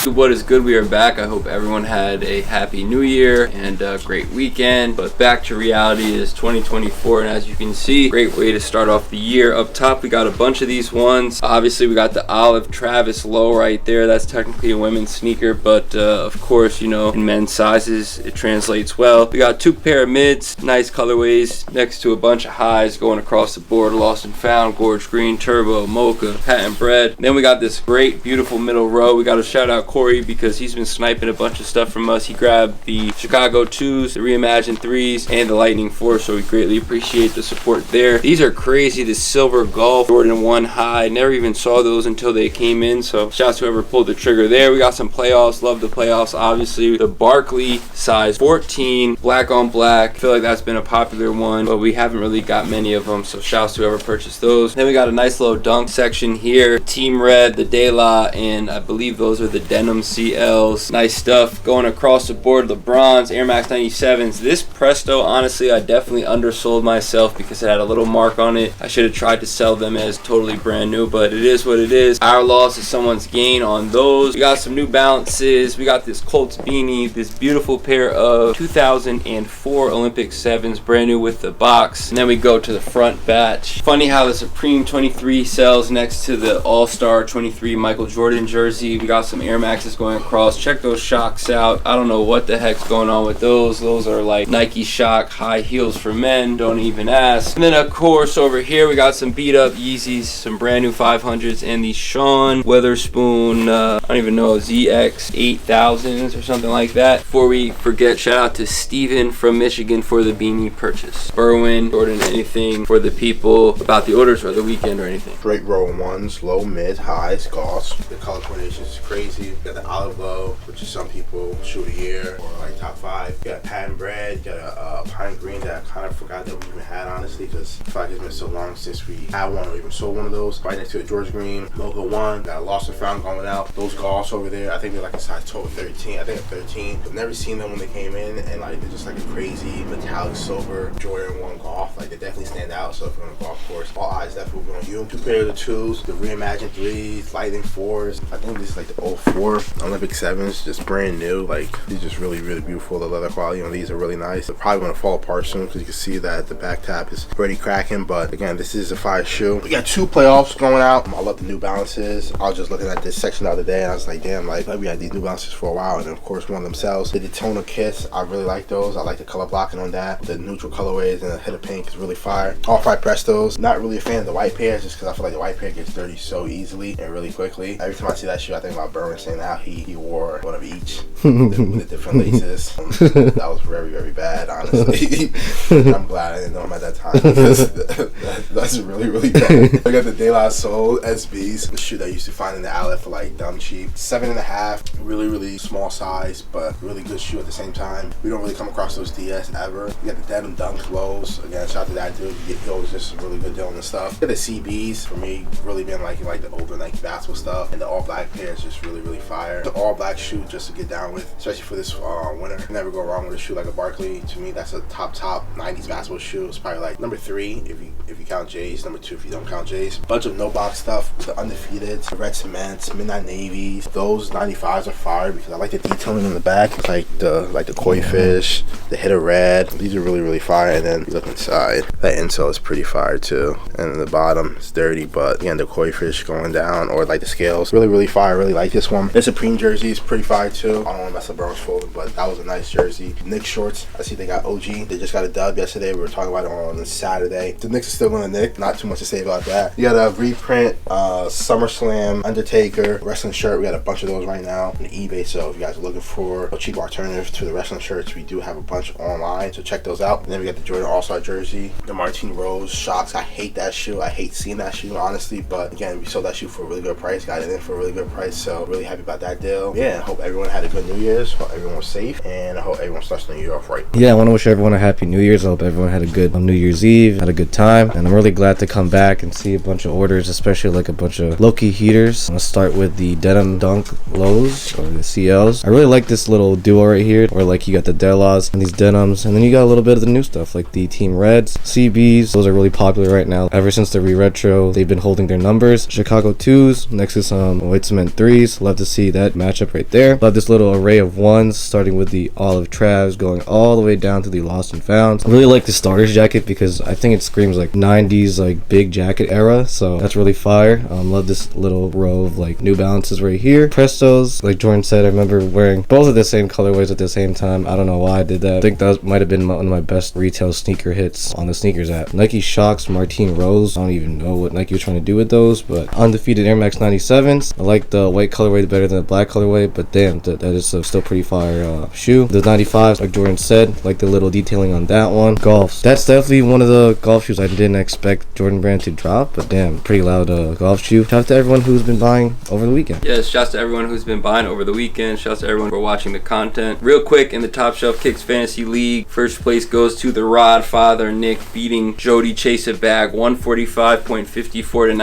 What is good? We are back. I hope everyone had a happy new year and a great weekend. But back to reality is 2024, and as you can see, great way to start off the year. Up top, we got a bunch of these ones. Obviously, we got the olive Travis low right there. That's technically a women's sneaker, but of course, you know, in men's sizes, it translates well. We got two pair of mids, nice colorways, next to a bunch of highs going across the board. Lost and Found, Gorge Green, Turbo, Mocha, Patent Bread. Then we got this great, beautiful middle row. We got to shout out Corey because he's been sniping a bunch of stuff from us. He grabbed the Chicago 2s, the Reimagined 3s, and the Lightning 4, so we greatly appreciate the support there. These are crazy. The silver Golf Jordan 1 high. Never even saw those until they came in, so shouts to whoever pulled the trigger there. We got some playoffs. Love the playoffs, obviously. The Barkley size 14, black on black. I feel like that's been a popular one, but we haven't really got many of them, so shouts to whoever purchased those. Then we got a nice little dunk section here. Team Red, the De La, and I believe those are the Denim CLs. Nice stuff going across the board. LeBron's, Air Max 97s. This Presto, honestly, I definitely undersold myself because it had a little mark on it. I should have tried to sell them as totally brand new, but it is what it is. Our loss is someone's gain on those. We got some New Balances. We got this Colts beanie, this beautiful pair of 2004 Olympic 7s, brand new with the box. And then we go to the front batch. Funny how the Supreme 23 sells next to the All-Star 23 Michael Jordan jersey. We got some Air Maxes going across. Check those Shocks out. I don't know what the heck's going on with those. Those are like Nike Shock high heels for men. Don't even ask. And then of course over here we got some beat up Yeezys, some brand new 500s, and the Sean Weatherspoon, I don't even know, ZX 8000s or something like that. Before we forget, shout out to Steven from Michigan for the beanie purchase. Berwin, Jordan, anything for the people about the orders or the weekend or anything? Great row ones, low, mid, highs, goths. The color coordination is crazy. You got the olive glow, which is some people shoe of the year or like top 5. You got Patent Bread, you got a pine green that I kind of forgot that we even had, honestly, because I feel like it's been so long since we had one or even sold one of those. Right next to a George Green, Mocha 1, got a Lost and Found going out. Those goths over there, I think they're like a size 12 or 13. I think a 13. I've never seen them when they came in, and like they're just like a crazy metallic silver Jordan 1 goth. Like they definitely stand out. So if you're on a golf course, all eyes definitely will be on you. Two pair of the 2s, the Reimagined 3s, Lightning 4s. I think this is like the 04 Olympic 7s, just brand new. Like these are just really, really beautiful. The leather quality on these are really nice. They're probably gonna fall apart soon because you can see that the back tap is already cracking. But again, this is a fire shoe. We got 2 playoffs going out. I love the New Balances. I was just looking at this section the other day and I was like, damn, like we had these New Balances for a while. And then of course one of themselves, the Daytona Kiss. I really like those. I like the color blocking on that. The neutral colorways and the hit of pink is really fire. Off-white Prestos. Not really a fan of the white pairs just because I feel like the white pair gets dirty so easily and really quickly. Every time I see that shoe, I think about Berwin saying how he wore one of each with different laces. That was very, very bad, honestly. I'm glad I didn't know him at that time because that's really, really bad. I got the De La Soul SBs, the shoe that I used to find in the outlet for like dumb cheap. 7.5, really, really small size, but really good shoe at the same time. We don't really come across those DS ever. You got the Denim Dunk lows. Again, shout out to that dude. You get those, just a really good deal on the stuff. You got the CBs, for me, really been like the older Nike basketball stuff. And the all black pair is just really, really fire. The all black shoe just to get down with, especially for this winter. Never go wrong with a shoe like a Barkley. To me, that's a top 90s basketball shoe. It's probably like number 3 if you count J's, number 2 if you don't count J's. Bunch of no box stuff, the undefeated, the red cements, midnight navies. Those 95s are fire because I like the detailing in the back. It's like the koi fish, the hit of red. These are really, really fire. And then you look inside, that insole is pretty fire too. And then the bottom is dirty, but again, the koi fish going down or like the scales, really, really fire. Really like this one. The Supreme jersey is pretty fire too. I don't want to mess up Burns folded, but that was a nice jersey. Knicks shorts, I see they got OG. They just got a dub yesterday. We were talking about it on Saturday. The Knicks are still going to Nick. Not too much to say about that. You got a reprint SummerSlam Undertaker wrestling shirt. We got a bunch of those right now on eBay. So if you guys are looking for a cheap alternative to the wrestling shirts, we do have a bunch online. So check those out. And then we got the Jordan All-Star jersey, the Martine Rose Shocks. I hate that shoe. I hate seeing that shoe, honestly. But again, we sold that shoe for a really good price. Got it in for a really good price. So really happy about that deal. Yeah, I hope everyone had a good New Year's. Hope everyone was safe. And I hope everyone starts the new year off right. Yeah, I want to wish everyone a happy New Year's. I hope everyone had a good New Year's Eve, had a good time. And I'm really glad to come back and see a bunch of orders, especially like a bunch of low-key heaters. I'm going to start with the Denim Dunk lows or the CLs. I really like this little duo right here, or like you got the Delas and these denims, and then you got a little bit of the new stuff like the Team Reds. CBs, those are really popular right now. Ever since the re-retro, they've been holding their numbers. Chicago 2s, next to some white cement 3s. Love to see that matchup right there. Love this little array of 1s, starting with the olive Travs, going all the way down to the lost and found. I really like the starter's jacket because I think it screams like 90s like big jacket era, so that's really fire. Love this little row of like New Balances right here. Prestos, like Jordan said, I remember wearing both of the same colorways at the same time. I don't know why I did that. I think that might have been one of my best retail sneaker hits on the sneakers app. Nike Shocks Martine Rose. I don't even know what Nike was trying to do with those, but undefeated Air Max 97s. I like the white colorway better than the black colorway, but damn, that is still pretty fire shoe. The 95s, like Jordan said, like the little detailing on that one. Golfs. That's definitely one of the golf shoes I didn't expect Jordan Brand to drop, but damn, pretty loud golf shoe. Shout out to everyone who's been buying over the weekend. Yes, shouts to everyone who's been buying over the weekend. Shouts to everyone for watching the content. Real quick, in the Top Shelf Kicks Fantasy League, first place goes to the Rod Father Nick, beating Jody Chase It Bag 145.54 to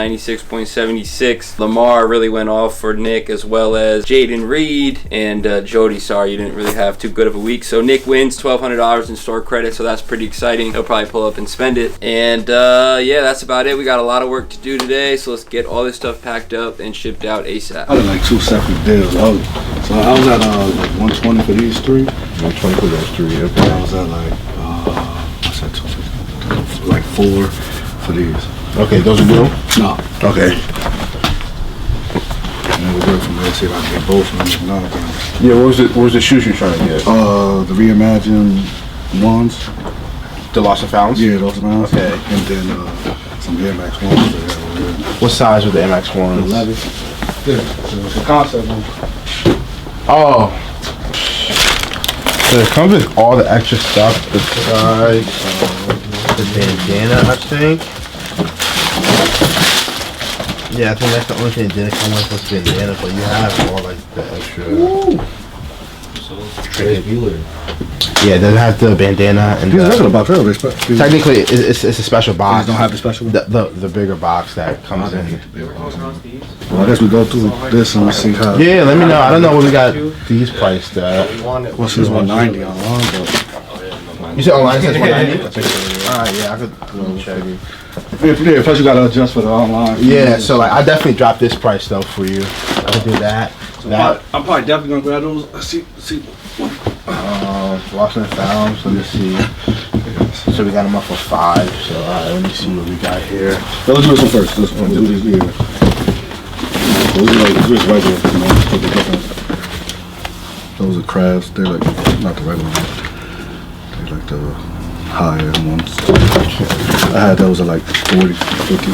96.76. Lamar really went off for Nick, as well as Jaden Reed. And Jody, sorry you didn't really have too good of a week. So Nick wins $1,200 in store credit, so that's pretty exciting. He'll probably pull up and spend it. And yeah, that's about it. We got a lot of work to do today, so let's get all this stuff packed up and shipped out ASAP. I had like 2 separate deals. So I was at like 120 for these 3. 120 for those 3. Okay. I was at like what's that? 250? Like 4 for these. Okay, those are new? No. Okay. And then we'll work from there. See if I can get both of them. No, Yeah, what was the shoes you're trying to get? the reimagined ones. The Lost and Founds? Yeah, those ones. Okay. And then some Air Max ones. What size were the MX ones? 11. Yeah, so it's a concept one. Oh. So it comes with all the extra stuff besides the bandana, I think. Yeah, I think that's the only thing that didn't come with was bandana, but you have all like the extra. Yeah, it doesn't have the bandana and These are regular box, really. technically it's a special box. These don't have the special one? The bigger box that comes in. Well, I guess we go through this and we see how. Yeah, let me know. I don't know what we got these priced at. What's this 190 online, but You said online says 190? Alright, yeah, I could check it. yeah, plus you gotta adjust for the online. Yeah, so like I definitely dropped this price though for you. I could do that. I'm probably definitely gonna grab those. Let's see. Lost and Found. So let me see. So we got them up for 5. So alright, let me see what we got here. Let's do this one first. This one. Do these here. Those are like just regular. You know, for the difference. Those are crabs. They're like not the regular ones. They're like the higher ones. I had those at like 40, 50.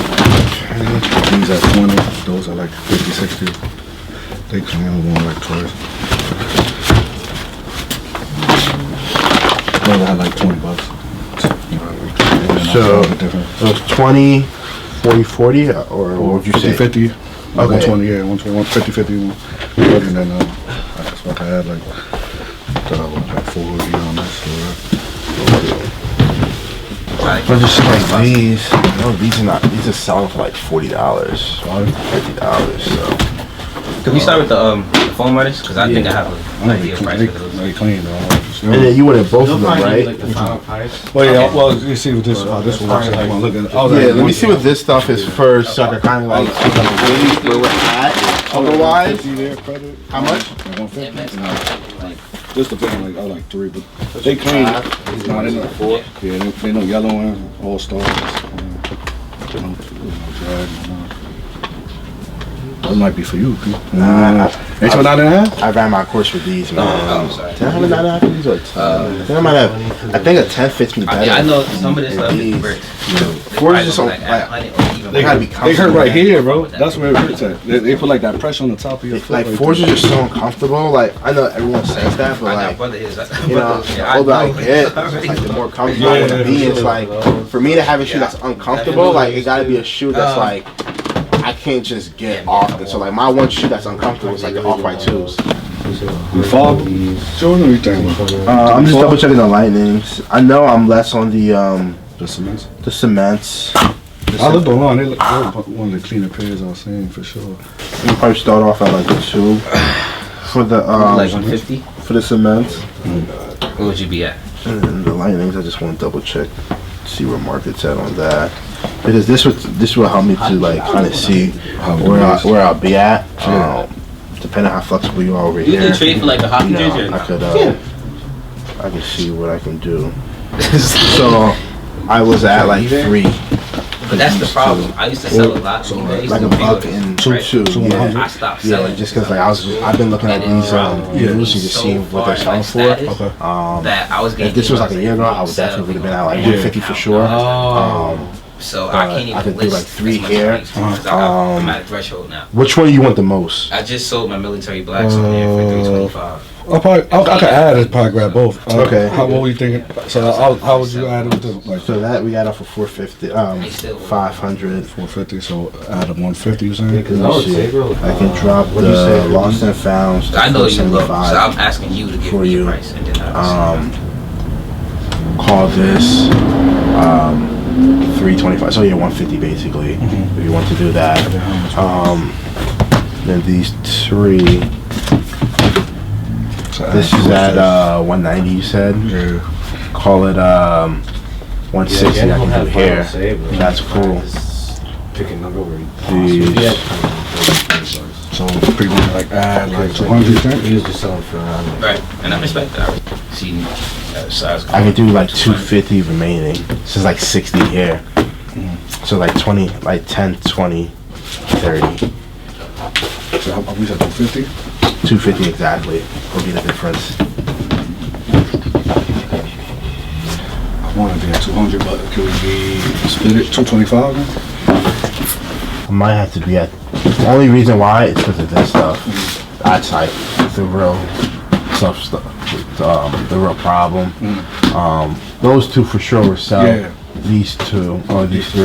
These at 20. Those are like 50, 60. They come in one like toys. Those I had like $20. So it was 20, 40, 40, or what would you say? 50, 50. Okay. 120, yeah, 150, 50, and then that's what I had like, like 40 on this. But just like these, no, these are selling for like $40, $50. So. Can we start with the foam runners? Because I think I have an idea price for those. They clean though. And then you wanted both of them, right? Well, yeah. Well, you see what this this one works. I want to look at it. Yeah, let me see what this stuff is first, so I can kind of like gauge where we're at. Otherwise, how much? 150. Just depending, like I like 3, but they clean. No, they know 4. Yeah, they know yellow and all stars. No drag. That might be for you. Ain't you 9.5? I ran my course with these, man. Did I have a 9.5 for these or 10? I think I might have. I think a 10 fits me better. Yeah, I know some of this stuff is bricks. 4 is just so, like, they gotta be comfortable. They hurt right here, bro. That's where it hurts at. They put like that pressure on the top of your foot. Like, 4s are just so uncomfortable. Like, I know everyone says that, but like, you know, the older I get, like, the more comfortable I want to be. It's like, for me to have a shoe that's uncomfortable, like, it gotta be a shoe that's like, I can't just get off. And so like my one shoe that's uncomfortable is like the Off-White 2s. You fall? Jordan, what you think? I'm just double checking the Lightnings. I know I'm less on the cements. The cements. I looked online. They look one of the cleaner pairs I was saying for sure. We'll probably start off at like a 2 for the like 150 for the cements. What would you be at? And then the Lightnings, I just want to double check see where market's at on that. Because this will help me to like kind of see where I'll be at. Depending on how flexible you are over here. You can trade for like a hockey jersey. I can see what I can do. So I was at like 3. But that's the problem. I used to sell a lot. Like a buck and 2. Yeah. I stopped selling. Yeah, just because like I've been looking at these news and just seeing what they're selling for. That I was getting. If this was like a year ago, I would definitely would have been at like 150 for sure. So I can't even. I could do like 3 here. I'm at a threshold now. Which one you want the most? I just sold my military blacks on here for $325. I could add it. Probably grab both. Okay. What were you thinking? So how would you add it with the like? So that we got off for 450. 500. 450. So add a 150. You saying? I can drop the lost and found. I know you look, so I'm asking you to give me your price, and then call this 325. So yeah, 150 basically. If you want to do that. Then these 3. This is at 190. You said. Yeah. Call it 160. I can do here. That's cool. Pick a number where So pretty much like add like 200. usually selling for around. right, and I respect that. See, size. I can do like 250 remaining. This is like 60 here. So like 20, like 10, 20, 30. So how we said 250? 250 exactly will be the difference. I want to be at 200, but can we be split it 225? I might have to be at. The only reason why is because of this stuff. That's like the real stuff. The real problem. Those 2 for sure will sell. Yeah. These 2 or these 3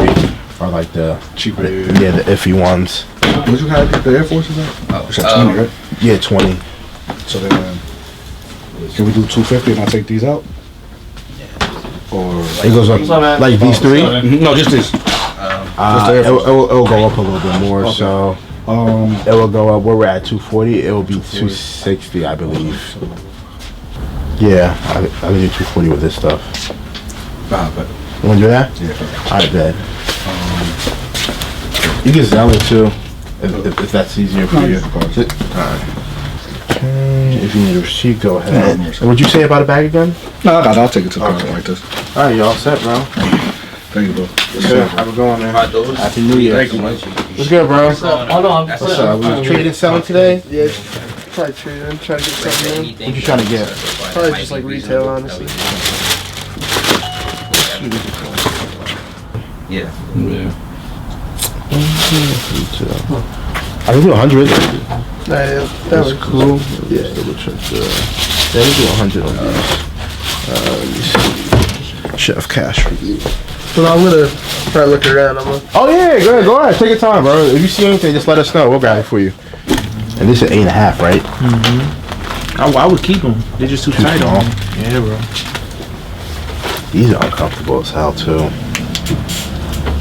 are like the Cheaper. the iffy ones. What you have the Air Forces at? It's at 20, right? Yeah, 20. So then, can we do 250 and I take these out? Or It goes up like these 3. no, just this. It'll go up a little bit more. So it will go up. Where we're at 240, it will be 260, I believe. Yeah, I can do 240 with this stuff. But You want to do that? yeah. I bet. You can sell it too, if that's easier for you. Alright. If you need a receipt, go ahead. What'd you say about a bag again? No, I'll take it to the car like this. Alright, you all set, bro? Thank you, bro. Good. Have a good one, man. Happy New Year. Thank you much. What's good, bro? Hold on. What's up? We trading selling today? Yeah, probably trading. Trying to get something in. What you trying to get? Probably just like retail, honestly. Yeah. I can do 100. Nah, yeah, that was Cool. Yeah, double check that. Yeah, we do 100 on these. Let me see. Chef cash review. Well, I'm gonna try to look around. Oh yeah, go ahead. Take your time, bro. If you see anything, just let us know. We'll grab it for you. And this is 8.5, right? I would keep them. They're just too tight small. on me. Yeah, bro. These are uncomfortable as hell too.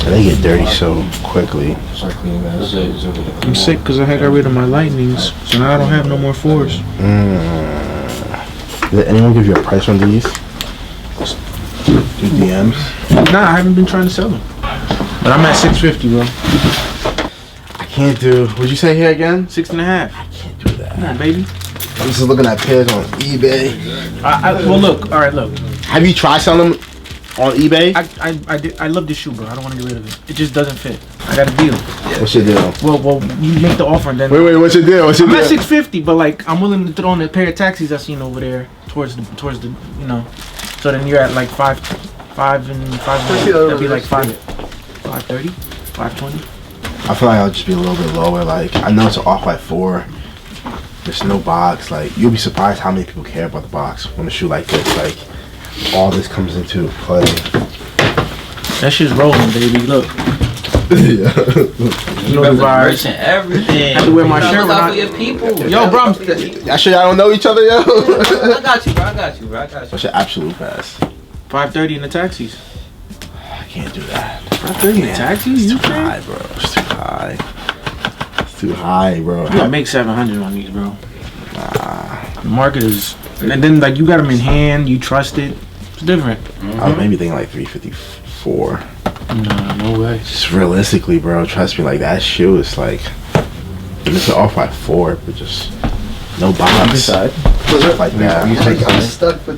And they get dirty so quickly. I'm sick because I got rid of my lightnings, so now I don't have no more 4s. Did anyone give you a price on these? Through DMs? Nah, I haven't been trying to sell them. But I'm at 650, bro. I can't do. What'd you say here again? 6.5. I can't do that. Come on, baby. I'm just looking at pairs on eBay. Well, look. All right, look. Have you tried selling them on eBay? I love this shoe, bro. I don't want to get rid of it. It just doesn't fit. I got a deal. What's your deal? Well, you make the offer and then. Wait, what's your deal? I'm at 650, but like I'm willing to throw in a pair of taxis I seen over there towards the So then you're at like 5 and 5. That'd be like 530, 520. I feel like I'll just be a little bit lower. Like I know it's an off-white 4. There's no box. Like you'll be surprised how many people care about the box when a shoe like this. Like all this comes into play. That shit's rolling, baby. Look. Yeah. You know the vibes. Everything. I have to wear my shirt Look when out I. for your people. Yo, bro. Actually, I don't know each other, yo. I got you, bro. What's your absolute pass? 530 in the taxis. I can't do that. 530 in the taxis? It's You too high, bro. It's too high. It's too high, bro. You gotta make 700 on these, bro. The market is, and then like you got them in hand, you trust it. It's different. I was maybe thinking like 355. 4. Nah, no way. Just realistically, bro, trust me, like that shoe is like, it's an Off-White 4, but just no box. Inside. Like that. I'm stuck with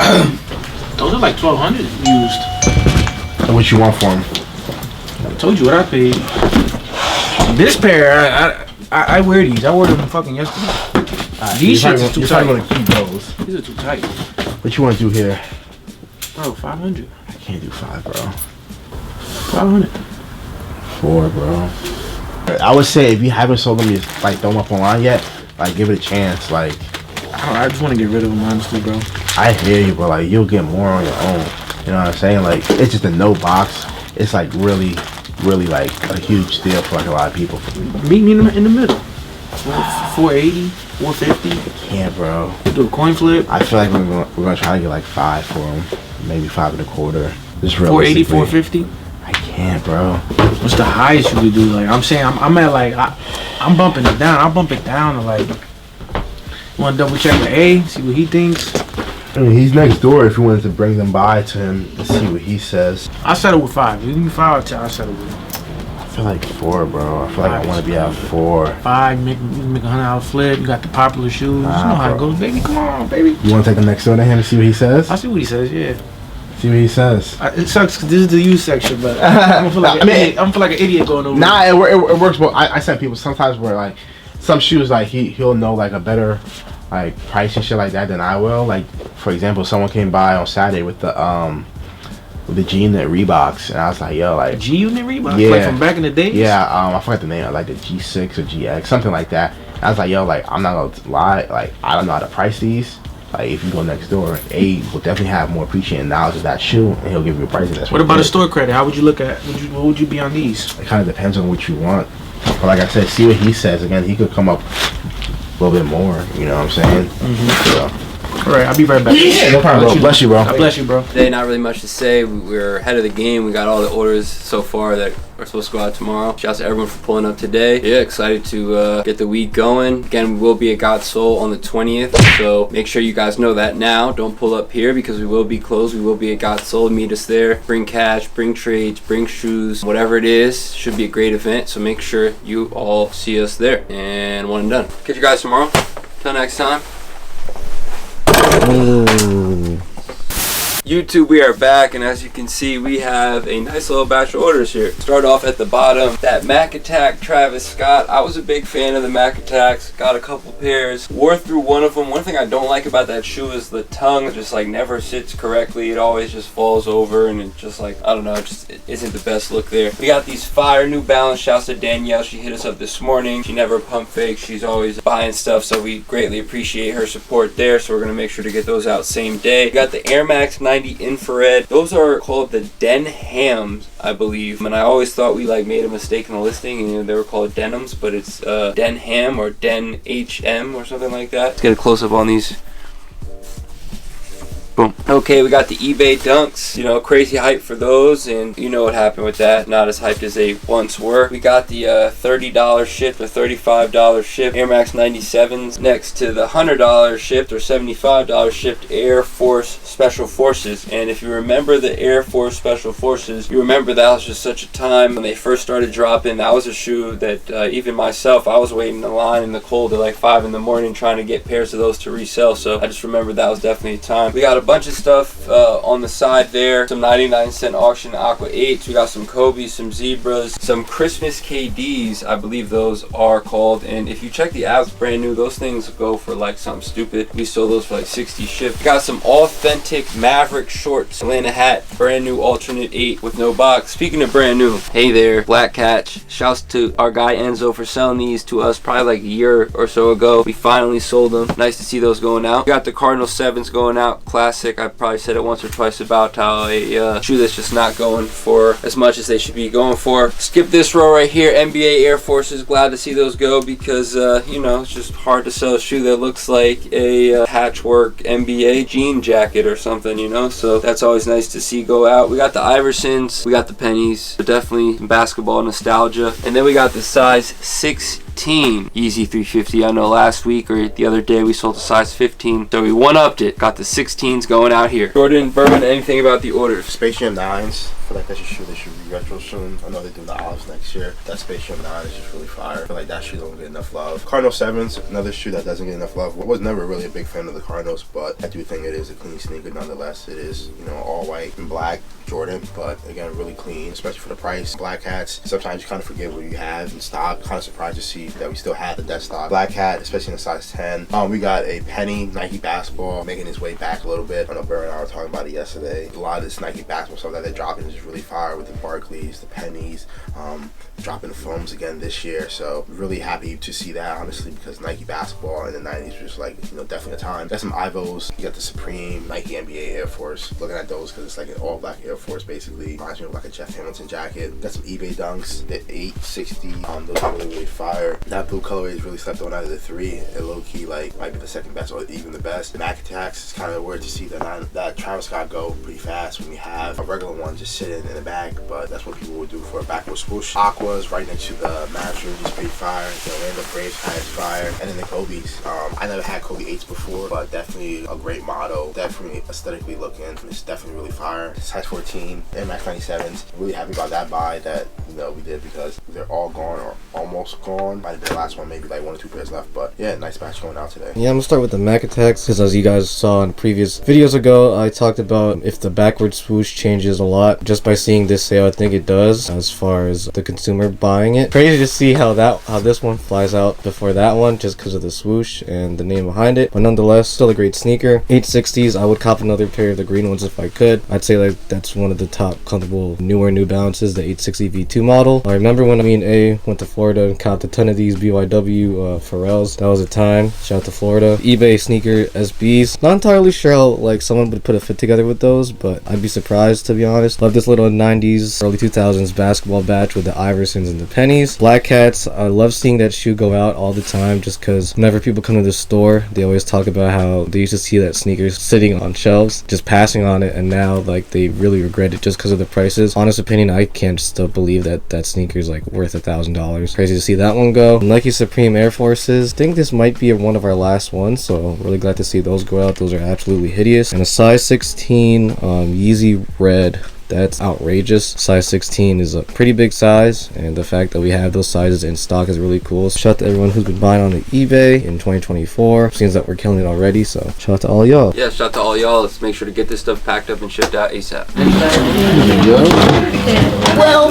Those are like 1,200 used. And what you want for them? I told you what I paid. This pair, I wear these. I wore them fucking yesterday. These shits are too tight. You're probably gonna keep those. These are too tight. What you want to do here? Bro, 500. I can't do 5, bro. 500. 4, bro. I would say if you haven't sold them, just like throw them up online yet, like give it a chance. Like, I just want to get rid of them, honestly, bro. I hear you, but like you'll get more on your own. You know what I'm saying? Like, it's just a no box. It's like really like a huge deal for like a lot of people. Meet me in the middle. 480, 450. I can't, bro. Do a coin flip. I feel like we're gonna try to get like 5 for them, maybe 5 1/4. Just 480, realistically. 450. I can't, bro. What's the highest you could do? Like I'm saying, I'm at like I'm bumping it down. I'll bump it down to like. You want to double check with A, see what he thinks. I mean, he's next door. If you wanted to bring them by to him to see what he says. I'll settle with 5. If you give me 5, I'll settle with it. I feel like 4, bro. I feel like I want to be at 4. 5, you can make $100 flip. You got the popular shoes. You know how it bro. goes, baby. Come on, baby. You want to take them next door to him to see what he says? I'll see what he says. Yeah. See what he says. It sucks because this is the used section, but I'm gonna feel like I'm feel like an idiot going over. Nah, it works. But I said people sometimes where like some shoes like he'll know like a better like price and shit like that than I will. Like for example, someone came by on Saturday with the G-Unit Reeboks, and I was like, yo, like G-Unit Reeboks, yeah, like from back in the day. Yeah, I forgot the name, like the G6 or GX, something like that. And I was like, yo, like I'm not gonna lie, like I don't know how to price these. Like if you go next door, A will definitely have more appreciating knowledge of that shoe, and he'll give you a price. That's what about a store credit? How would you look at? What would you be on these? It kind of depends on what you want. But like I said, see what he says. Again, he could come up a little bit more. You know what I'm saying? All right, I'll be right back. Yeah, no problem, bro. Bless you, bro. God bless you, bro. Today, not really much to say. We're ahead of the game. We got all the orders so far that are supposed to go out tomorrow. Shouts to everyone for pulling up today. Yeah, excited to get the week going. Again, we will be at Got Soul on the 20th, so make sure you guys know that now. Don't pull up here because we will be closed. We will be at Got Soul. Meet us there. Bring cash, bring trades, bring shoes, whatever it is. Should be a great event, so make sure you all see us there. And one and done. Catch you guys tomorrow. Till next time. YouTube, we are back, and as you can see, we have a nice little batch of orders here. Start off at the bottom. That Mac Attack Travis Scott. I was a big fan of the Mac Attacks. Got a couple pairs. Wore through one of them. One thing I don't like about that shoe is the tongue just like never sits correctly. It always just falls over, and it just like, I don't know, it isn't the best look there. We got these fire New Balance. Shouts to Danielle. She hit us up this morning. She never pump fakes. She's always buying stuff, so we greatly appreciate her support there. So we're going to make sure to get those out same day. We got the Air Max 90 Infrared. Those are called the Den Hams, I believe, and I always thought we like made a mistake in the listing and, you know, they were called denims, but it's Den Ham or Den HM or something like that. Let's get a close-up on these. Boom. Okay, we got the eBay Dunks. You know, crazy hype for those, and you know what happened with that. Not as hyped as they once were. We got the $30 shipped or $35 shipped Air Max 97s next to the $100 shipped or $75 shipped Air Force Special Forces. And if you remember the Air Force Special Forces, you remember that was just such a time when they first started dropping. That was a shoe that even myself, I was waiting in line in the cold at like 5 in the morning trying to get pairs of those to resell. So I just remember that was definitely a time. We got a bunch of stuff on the side there. Some 99-cent auction Aqua 8s. We got some Kobe's, some Zebras, some Christmas KDs, I believe those are called. And if you check the apps, brand new, those things go for like something stupid. We sold those for like 60 shipped. Got some authentic Maverick shorts, Atlanta hat, brand new alternate 8 with no box. Speaking of brand new, hey there, Black Catch. Shouts to our guy Enzo for selling these to us probably like a year or so ago. We finally sold them. Nice to see those going out. We got the Cardinal 7s going out. Classic. I probably said it once or twice about how a shoe that's just not going for as much as they should be going for. Skip this row right here. NBA Air Forces. Glad to see those go because you know, it's just hard to sell a shoe that looks like a patchwork NBA jean jacket or something, you know, so that's always nice to see go out. We got the Iversons, we got the Pennies, so definitely some basketball nostalgia. And then we got the size 6 Yeezy 350. I know last week or the other day we sold a size 15, so we one-upped it. Got the 16s going out here. Jordan, Bourbon, anything about the orders? Space Jam 9s. feel like that's a shoe they should re-retro soon. I know they're doing the olives next year. That Spaceship 9 is just really fire. I feel like that shoe don't get enough love. Cardinal 7's another shoe that doesn't get enough love. I was never really a big fan of the Cardinals, but I do think it is a clean sneaker nonetheless. It is, you know, all white and black Jordan, but again, really clean, especially for the price. Black hats, sometimes you kind of forget what you have in stock. Kind of surprised to see that we still had the dead stock. Black hat, especially in the size 10. We got a penny Nike basketball making its way back a little bit. I know Barry and I were talking about it yesterday. A lot of this Nike basketball stuff that they're dropping is just really fire with the Barclays, the pennies, dropping the foams again this year. So really happy to see that, honestly, because Nike basketball in the 90s was like, you know, definitely a time. Got some Ivos, you got the Supreme Nike NBA Air Force. Looking at those because it's like an all black Air Force basically. Reminds me of like a Jeff Hamilton jacket. Got some eBay dunks, the 860. Those are really, really fire. That blue colorway is really slept on out of the three. It low key like might be the second best or even the best. The Mac Attacks is kind of weird to see that Travis Scott go pretty fast when we have a regular one just sitting in the back, but that's what people would do for a backward swoosh. Aqua's right next to the Masters is pretty fire. The Orlando Braves hat is fire, and then the Kobe's. I never had Kobe 8s before, but definitely a great model. Definitely aesthetically looking. It's definitely really fire. Size 14 and Max 97s. Really happy about that buy that, you know, we did because they're all gone or almost gone. Might have been the last one, maybe like 1 or 2 pairs left, but yeah, nice batch going out today. Yeah, I'm gonna start with the Mac Attacks because as you guys saw in previous videos ago, I talked about if the backward swoosh changes a lot. Just by seeing this sale, I think it does as far as the consumer buying it. Crazy to see how this one flies out before that one just because of the swoosh and the name behind it, but nonetheless still a great sneaker. 860s, I would cop another pair of the green ones if I could. I'd say like that's one of the top comfortable newer New Balances, the 860 V2 model. I remember when me and A went to Florida and copped a ton of these BYW Pharrells. That was a time. Shout out to Florida. eBay sneaker SBs. Not entirely sure how like someone would put a fit together with those, but I'd be surprised to be honest. Love this little 90s, early 2000s basketball batch with the Iversons and the pennies. Black hats. I love seeing that shoe go out all the time just because whenever people come to the store, they always talk about how they used to see that sneakers sitting on shelves, just passing on it, and now like they really regret it just because of the prices. Honest opinion, I can't still believe that sneaker is like worth $1,000. Crazy to see that one go. Nike Supreme Air Forces. I think this might be one of our last ones, so really glad to see those go out. Those are absolutely hideous. And a size 16 Yeezy Red. That's outrageous. Size 16 is a pretty big size, and the fact that we have those sizes in stock is really cool. Shout out to everyone who's been buying on the eBay in 2024. Seems that we're killing it already, so shout out to all y'all. Yeah, shout out to all y'all. Let's make sure to get this stuff packed up and shipped out ASAP. Well,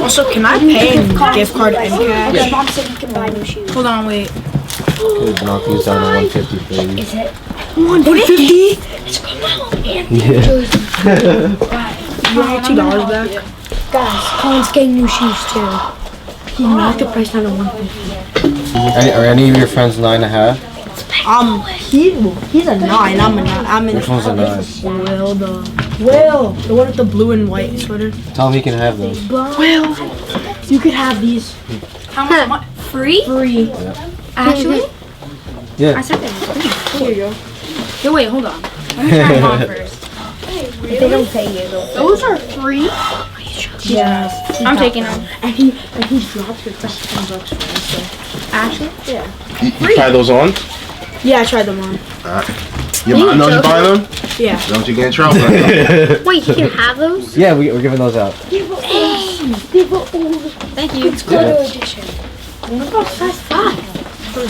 also, can I pay in gift card and cash? Yeah. Mom said you can buy new shoes. Hold on, wait. Could knock these down to 150, please. Is it? 150? It's come out and Jersey. You want $2 back? Guys, Colin's getting new shoes too. He knocked the price down to 150. Are any of your friends 9.5? He's a 9. I'm a 9. Which one's a 9? Will, the one with the blue and white sweater. Tell him he can have those. Will, you could have these. How much? Free? Free. Yeah. Actually? Yeah. I said that was free. Here you go. Yo, wait, hold on. Let me try them on first. If they don't pay you, they'll Those are free? Yes. I'm taking them. And he dropped it for $10 for them, so. Actually? Yeah. You try those on? Yeah, I tried them on. Your mom knows you buy them? Yeah. Don't you get in trouble? Wait, you can have those? Yeah, we're giving those out. Thank you. It's good edition. What about size 5? No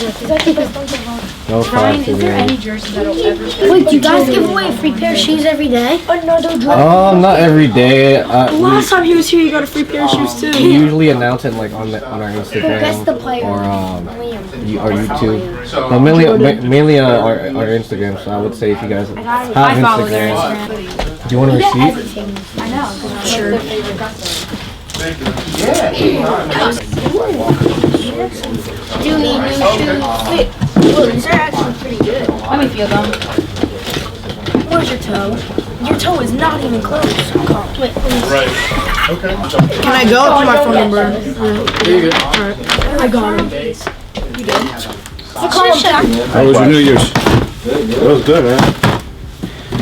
Ryan, five is there today. any jersey that'll ever fit? Wait, do you guys give away a free pair of shoes every day? Another drop. Not every day. Last time he was here, you got a free pair of shoes too. We usually announce it like on our Instagram Guess the player. or Liam. our YouTube. But mainly our Instagram. So I would say if you guys have I follow their Instagram, Instagram. do you want a receipt? Everything. I know. Sure. Do you need new shoes? Wait, well, these are actually pretty good. Let me feel them. Where's your toe? Your toe is not even close. Wait, Can I go? What's my phone number? There you go. Alright. I got him. You did. How was your New Year's? It was good, man.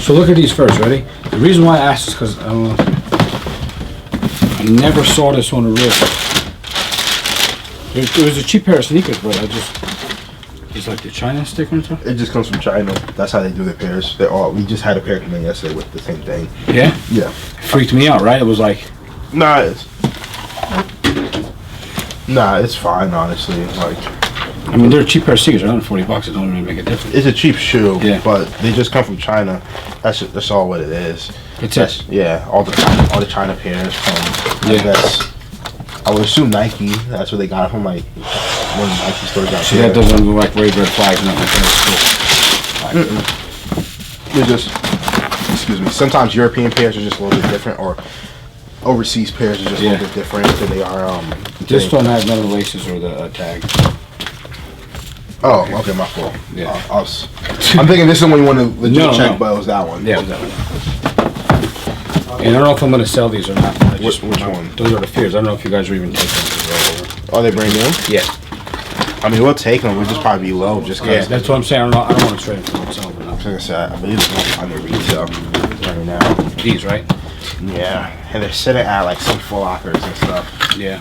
So look at these first, ready? The reason why I asked is because I never saw this on the wrist. It was a cheap pair of sneakers, but It's like the China sticker and stuff? It just comes from China. That's how they do their pairs. We just had a pair come in yesterday with the same thing. Yeah? Yeah. It freaked me out, right? It was like... Nah, it's fine, honestly. Like, I mean, they're a cheap pair of sneakers. They're under $40. It don't really make a difference. it's a cheap shoe, Yeah. but they just come from China. That's all what it is. It's Yeah, all the China pairs from, I Yeah. guess, I would assume Nike. That's where they got it from, like, one Nike store got See, that doesn't look like red flags, nothing like that. They're just, excuse me, sometimes European pairs are just a little bit different, or overseas pairs are just a little bit different than they are, This don't have none of the laces or the tag. Oh, okay, my fault. Yeah. I'm thinking this is the one you want to legit No, check, no. but it was that one. Yeah, it was that one. And I don't know if I'm gonna sell these or not. Which one? Those are the fears. I don't know if you guys are even taking them. Are they brand new? Yeah. I mean, we'll take them. We'll just probably be low just Yeah, because. that's what I'm saying. I don't want to trade them for myself or not. Like I said, I believe it's not under retail right now. These, right? Yeah, and they're sitting at like some Foot Lockers and stuff. Yeah.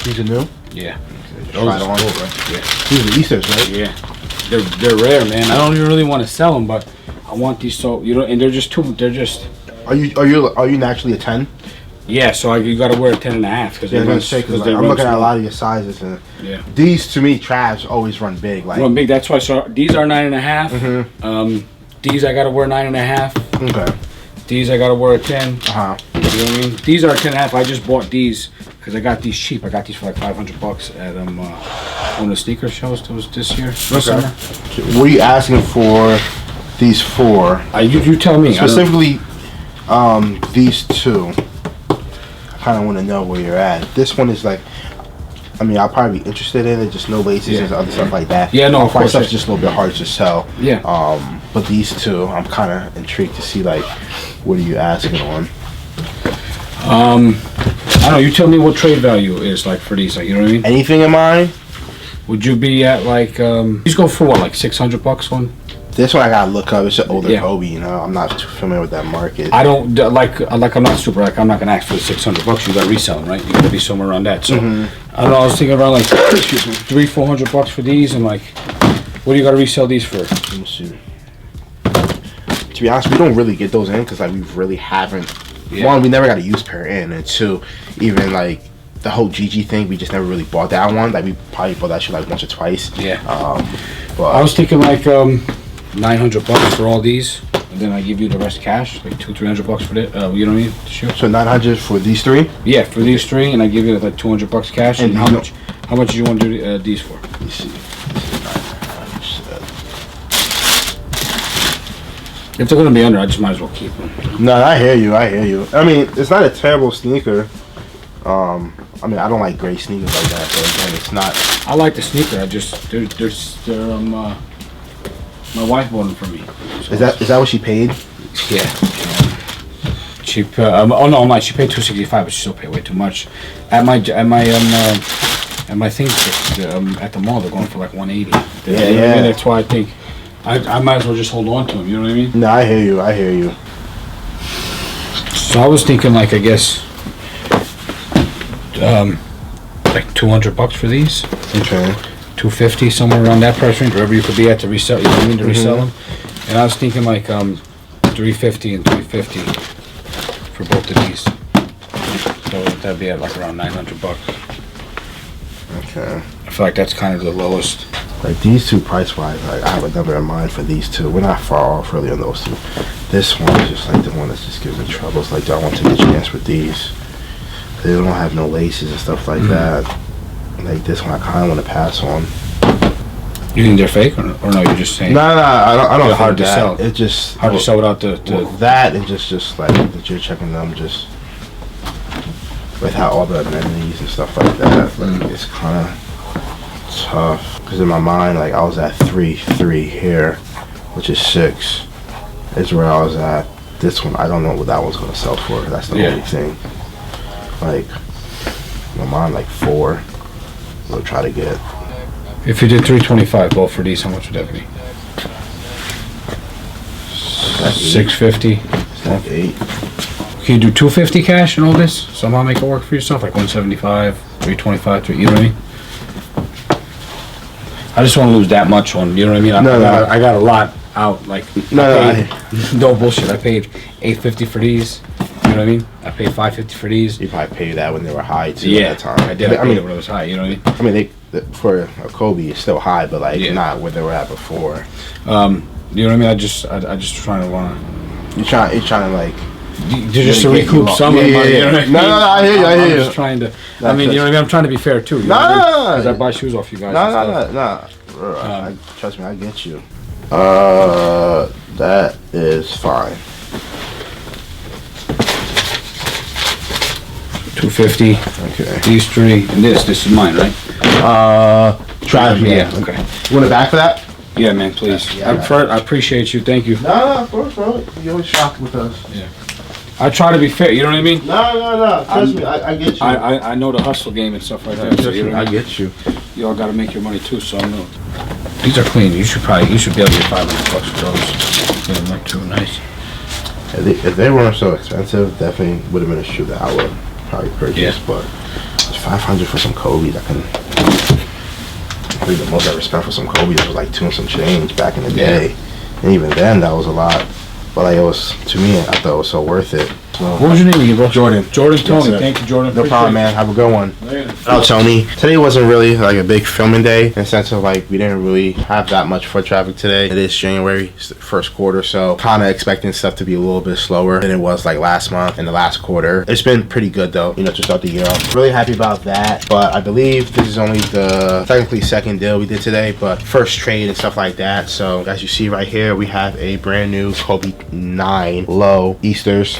These are new? Yeah. Try it on. Yeah. These are Easters, right? Yeah. They're rare, man. I don't even really want to sell them, but I want these so you know, and they're just too. They're just. Are you naturally a 10? Yeah, so you gotta wear a 10.5 because Yeah, I'm looking at a lot of your sizes, and these to me, Travs always run big. Like run big. That's why. So these are 9.5. These I gotta wear 9.5. Okay. These I gotta wear a 10. Uh huh. You know what I mean? These are 10.5. I just bought these because I got these cheap. I got these for like $500 at one of the sneaker shows that was this year. Okay. What are you asking for these for? You tell me. Specifically, these two. I kind of want to know where you're at. This one is like, I mean, I'll probably be interested in it. Just no laces and other stuff like that. Yeah, no, of course. Stuff's just a little bit hard to sell. Yeah. But these two, I'm kind of intrigued to see like, what are you asking on? I don't know. You tell me what trade value is like for these. Like, you know what I mean? Anything in mind? Would you be at like these go for what, like $600 one? This one I gotta look up. It's an older Kobe, you know. I'm not too familiar with that market. I don't like I'm not super like I'm not gonna ask for the $600. You gotta resell them, right? You gotta be somewhere around that. So I don't know. I was thinking around like $300-400 for these, and like, what do you gotta resell these for? Let me see. To be honest, we don't really get those in because like we really haven't. One, we never got a used pair in, and two, even like the whole GG thing, we just never really bought that one. Like we probably bought that shit like once or twice. Yeah. But I was thinking like $900 for all these, and then I give you the rest cash, like $200-300 for it. You know what I mean? Sure. So 900 for these three? Yeah, for these three, and I give you like $200 cash. And how much? How much do you want to do these for? Let me see. If they're gonna be under, I just might as well keep them. No, I hear you. I mean, it's not a terrible sneaker. I mean, I don't like gray sneakers like that, but again, it's not. I like the sneaker. I just they're my wife bought them for me. So Is that what she paid? Yeah. She oh no, I'm not. She paid $265, but she still paid way too much. At my thing at the mall, they're going for like $180. Yeah. That's why I think I might as well just hold on to them. You know what I mean? No, I hear you. So I was thinking like I guess like $200 for these. Okay. $250, somewhere around that price range, wherever you could be at to resell. You know what I mean, to resell them. And I was thinking like $350 and $350 for both of these. So that'd be at like around $900. Okay. I feel like that's kind of the lowest. Like these two price wise, like I have a number in mind for these two. We're not far off really on those two. This one is just like the one that just gives me trouble. It's like, do I want to take a chance with these? They don't have no laces and stuff like that. Like this one, I kind of want to pass on. You think they're fake or no? You're just saying? No, I don't. They're hard think to that. sell. It's just hard to sell without the that and just like that you're checking them just without all the amenities and stuff like that. Like it's kind of tough because in my mind, like I was at 3 here, which is 6. Is where I was at. This one, I don't know what that one's gonna sell for. That's the only thing. Like in my mind, like 4. We'll try to get. If you did 325 both for these, how much would that be? 650. It's like 8. Can you do 250 cash and all this? Somehow make it work for yourself, like 175, 325, you know what I mean? I just want to lose that much on. You know what I mean? I got a lot out. Like no bullshit. I paid $850 for these. You know what I mean? I paid $550 for these. You probably paid that when they were high too. Yeah, at that time. I did. I mean, it when it was high. You know what I mean? For a Kobe, it's still high, but like not where they were at before. You know what I mean? I just trying to wanna. You're trying to like. Just to recoup some of the money. You know what I mean? No, I hear you. I'm just trying to. I mean, you know what I mean? I'm trying to be fair too. You know what I mean? Because I buy shoes off you guys. No. Trust me, I get you. That is fine. $250. Okay. These three and this is mine, right? Trav. Yeah. Okay. You want it back for that? Yeah, man. Please. I appreciate you. Thank you. No, of course, bro. You always shocked with us. Yeah. I try to be fair. You know what I mean? No. Trust me, I get you. I know the hustle game and stuff like that. So, you know, I get you. You all got to make your money too. So I know. These are clean. You should be able to get $500 for those. Yeah, like too nice. If they weren't so expensive, definitely would have been a shoe that I would probably purchase. Yeah. But it's $500 for some Kobe. I think the most I ever spent for some Kobe was like $2 and some change back in the day, and even then that was a lot. But like it was, to me, I thought it was so worth it. So, what was your name again, bro? Jordan. Tony. Thank you, Jordan. No problem, man. Have a good one. Oh, Tony. Today wasn't really like a big filming day in the sense of like we didn't really have that much foot traffic today. It is January, it's the first quarter, so kind of expecting stuff to be a little bit slower than it was like last month and the last quarter. It's been pretty good though, you know, to start the year off. Really happy about that. But I believe this is only the technically second deal we did today, but first trade and stuff like that. So as you see right here, we have a brand new Kobe 9 low Easters.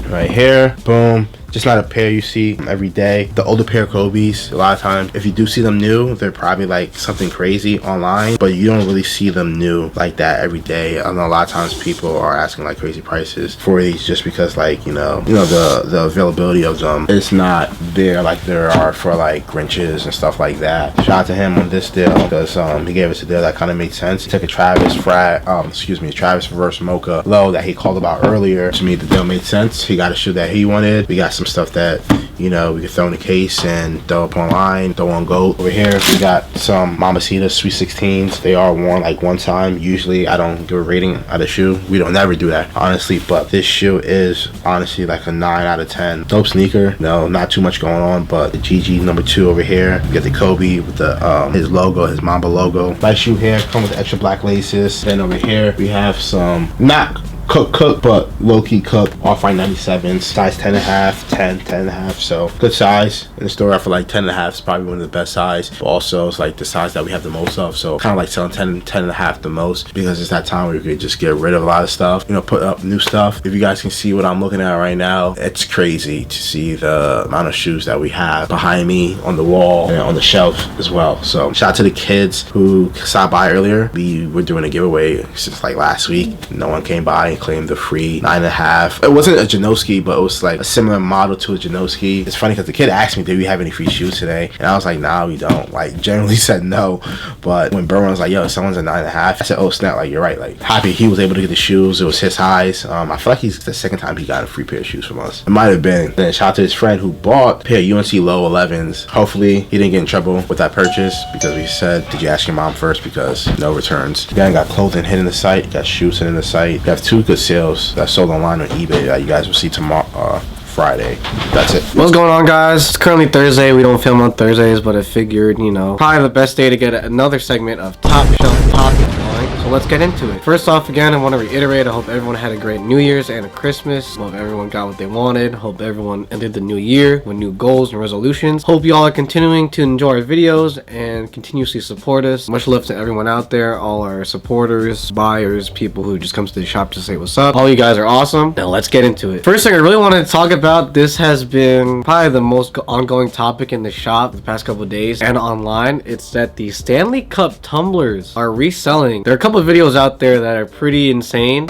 Right here, boom. Just not a pair you see every day. The older pair of Kobe's, a lot of times, if you do see them new, they're probably like something crazy online, but you don't really see them new like that every day. I know a lot of times people are asking like crazy prices for these just because like, you know, the availability of them is not there like there are for like Grinches and stuff like that. Shout out to him on this deal because he gave us a deal that kind of made sense. He took a Travis Reverse Mocha low that he called about earlier. To me, the deal made sense. He got a shoe that he wanted. We got some stuff that, you know, we could throw in the case and throw up online, throw on GOAT. Over here, we got some Mamacita Sweet 16s. They are worn like one time. Usually, I don't give a rating out of shoe. We don't never do that, honestly. But this shoe is honestly like a 9 out of 10. Dope sneaker. No, not too much going on. But the GG number 2 over here. We got the Kobe with the his logo, his Mamba logo. Nice shoe here. Come with the extra black laces. Then over here, we have some not cook, but low-key cook off-white 97s, size 10.5, so good size. In the store I feel like 10.5 is probably one of the best size, but also it's like the size that we have the most of, so kind of like selling 10.5 the most, because it's that time where you could just get rid of a lot of stuff, you know, put up new stuff. If you guys can see what I'm looking at right now, it's crazy to see the amount of shoes that we have behind me on the wall and on the shelf as well. So shout out to the kids who stopped by earlier. We were doing a giveaway since like last week. No one came by and claimed the free 9.5. It wasn't a Janoski, but it was like a similar model to a Janoski. It's funny because the kid asked me, did we have any free shoes today? And I was like, nah, we don't. Like, generally said no. But when Berwin was like, yo, someone's a 9.5, I said, oh snap, like, you're right. Like, happy he was able to get the shoes. It was his size. I feel like he's the second time he got a free pair of shoes from us. It might have been. Then shout out to his friend who bought a pair of UNC low 11s. Hopefully he didn't get in trouble with that purchase, because we said, did you ask your mom first? Because no returns. You guys got clothing hitting the site, got shoes hitting the site. You have 2 good sales that sold online on eBay that you guys will see tomorrow, Friday. That's it. What's going on, guys? It's currently Thursday. We don't film on Thursdays, but I figured, you know, probably the best day to get another segment of Top Shelf Topics going. So let's get into it. First off, again, I want to reiterate, I hope everyone had a great New Year's and a Christmas. Hope everyone got what they wanted. Hope everyone entered the new year with new goals and resolutions. Hope you all are continuing to enjoy our videos and continuously support us. Much love to everyone out there, all our supporters, buyers, people who just comes to the shop to say what's up. All you guys are awesome. Now let's get into it. First thing I really wanted to talk about, this has been probably the most ongoing topic in the shop the past couple of days and online. It's that the Stanley Cup tumblers are reselling. There are a couple of videos out there that are pretty insane.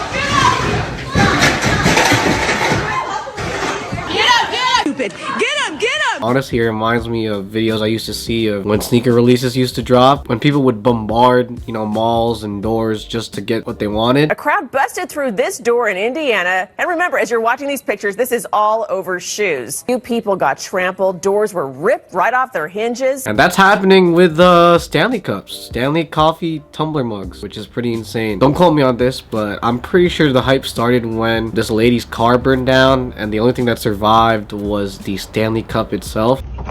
Honestly, it reminds me of videos I used to see of when sneaker releases used to drop, when people would bombard, you know, malls and doors just to get what they wanted. A crowd busted through this door in Indiana. And remember, as you're watching these pictures, this is all over shoes. Few people got trampled. Doors were ripped right off their hinges. And that's happening with Stanley Cups, Stanley coffee tumbler mugs, which is pretty insane. Don't quote me on this, but I'm pretty sure the hype started when this lady's car burned down and the only thing that survived was the Stanley Cup itself.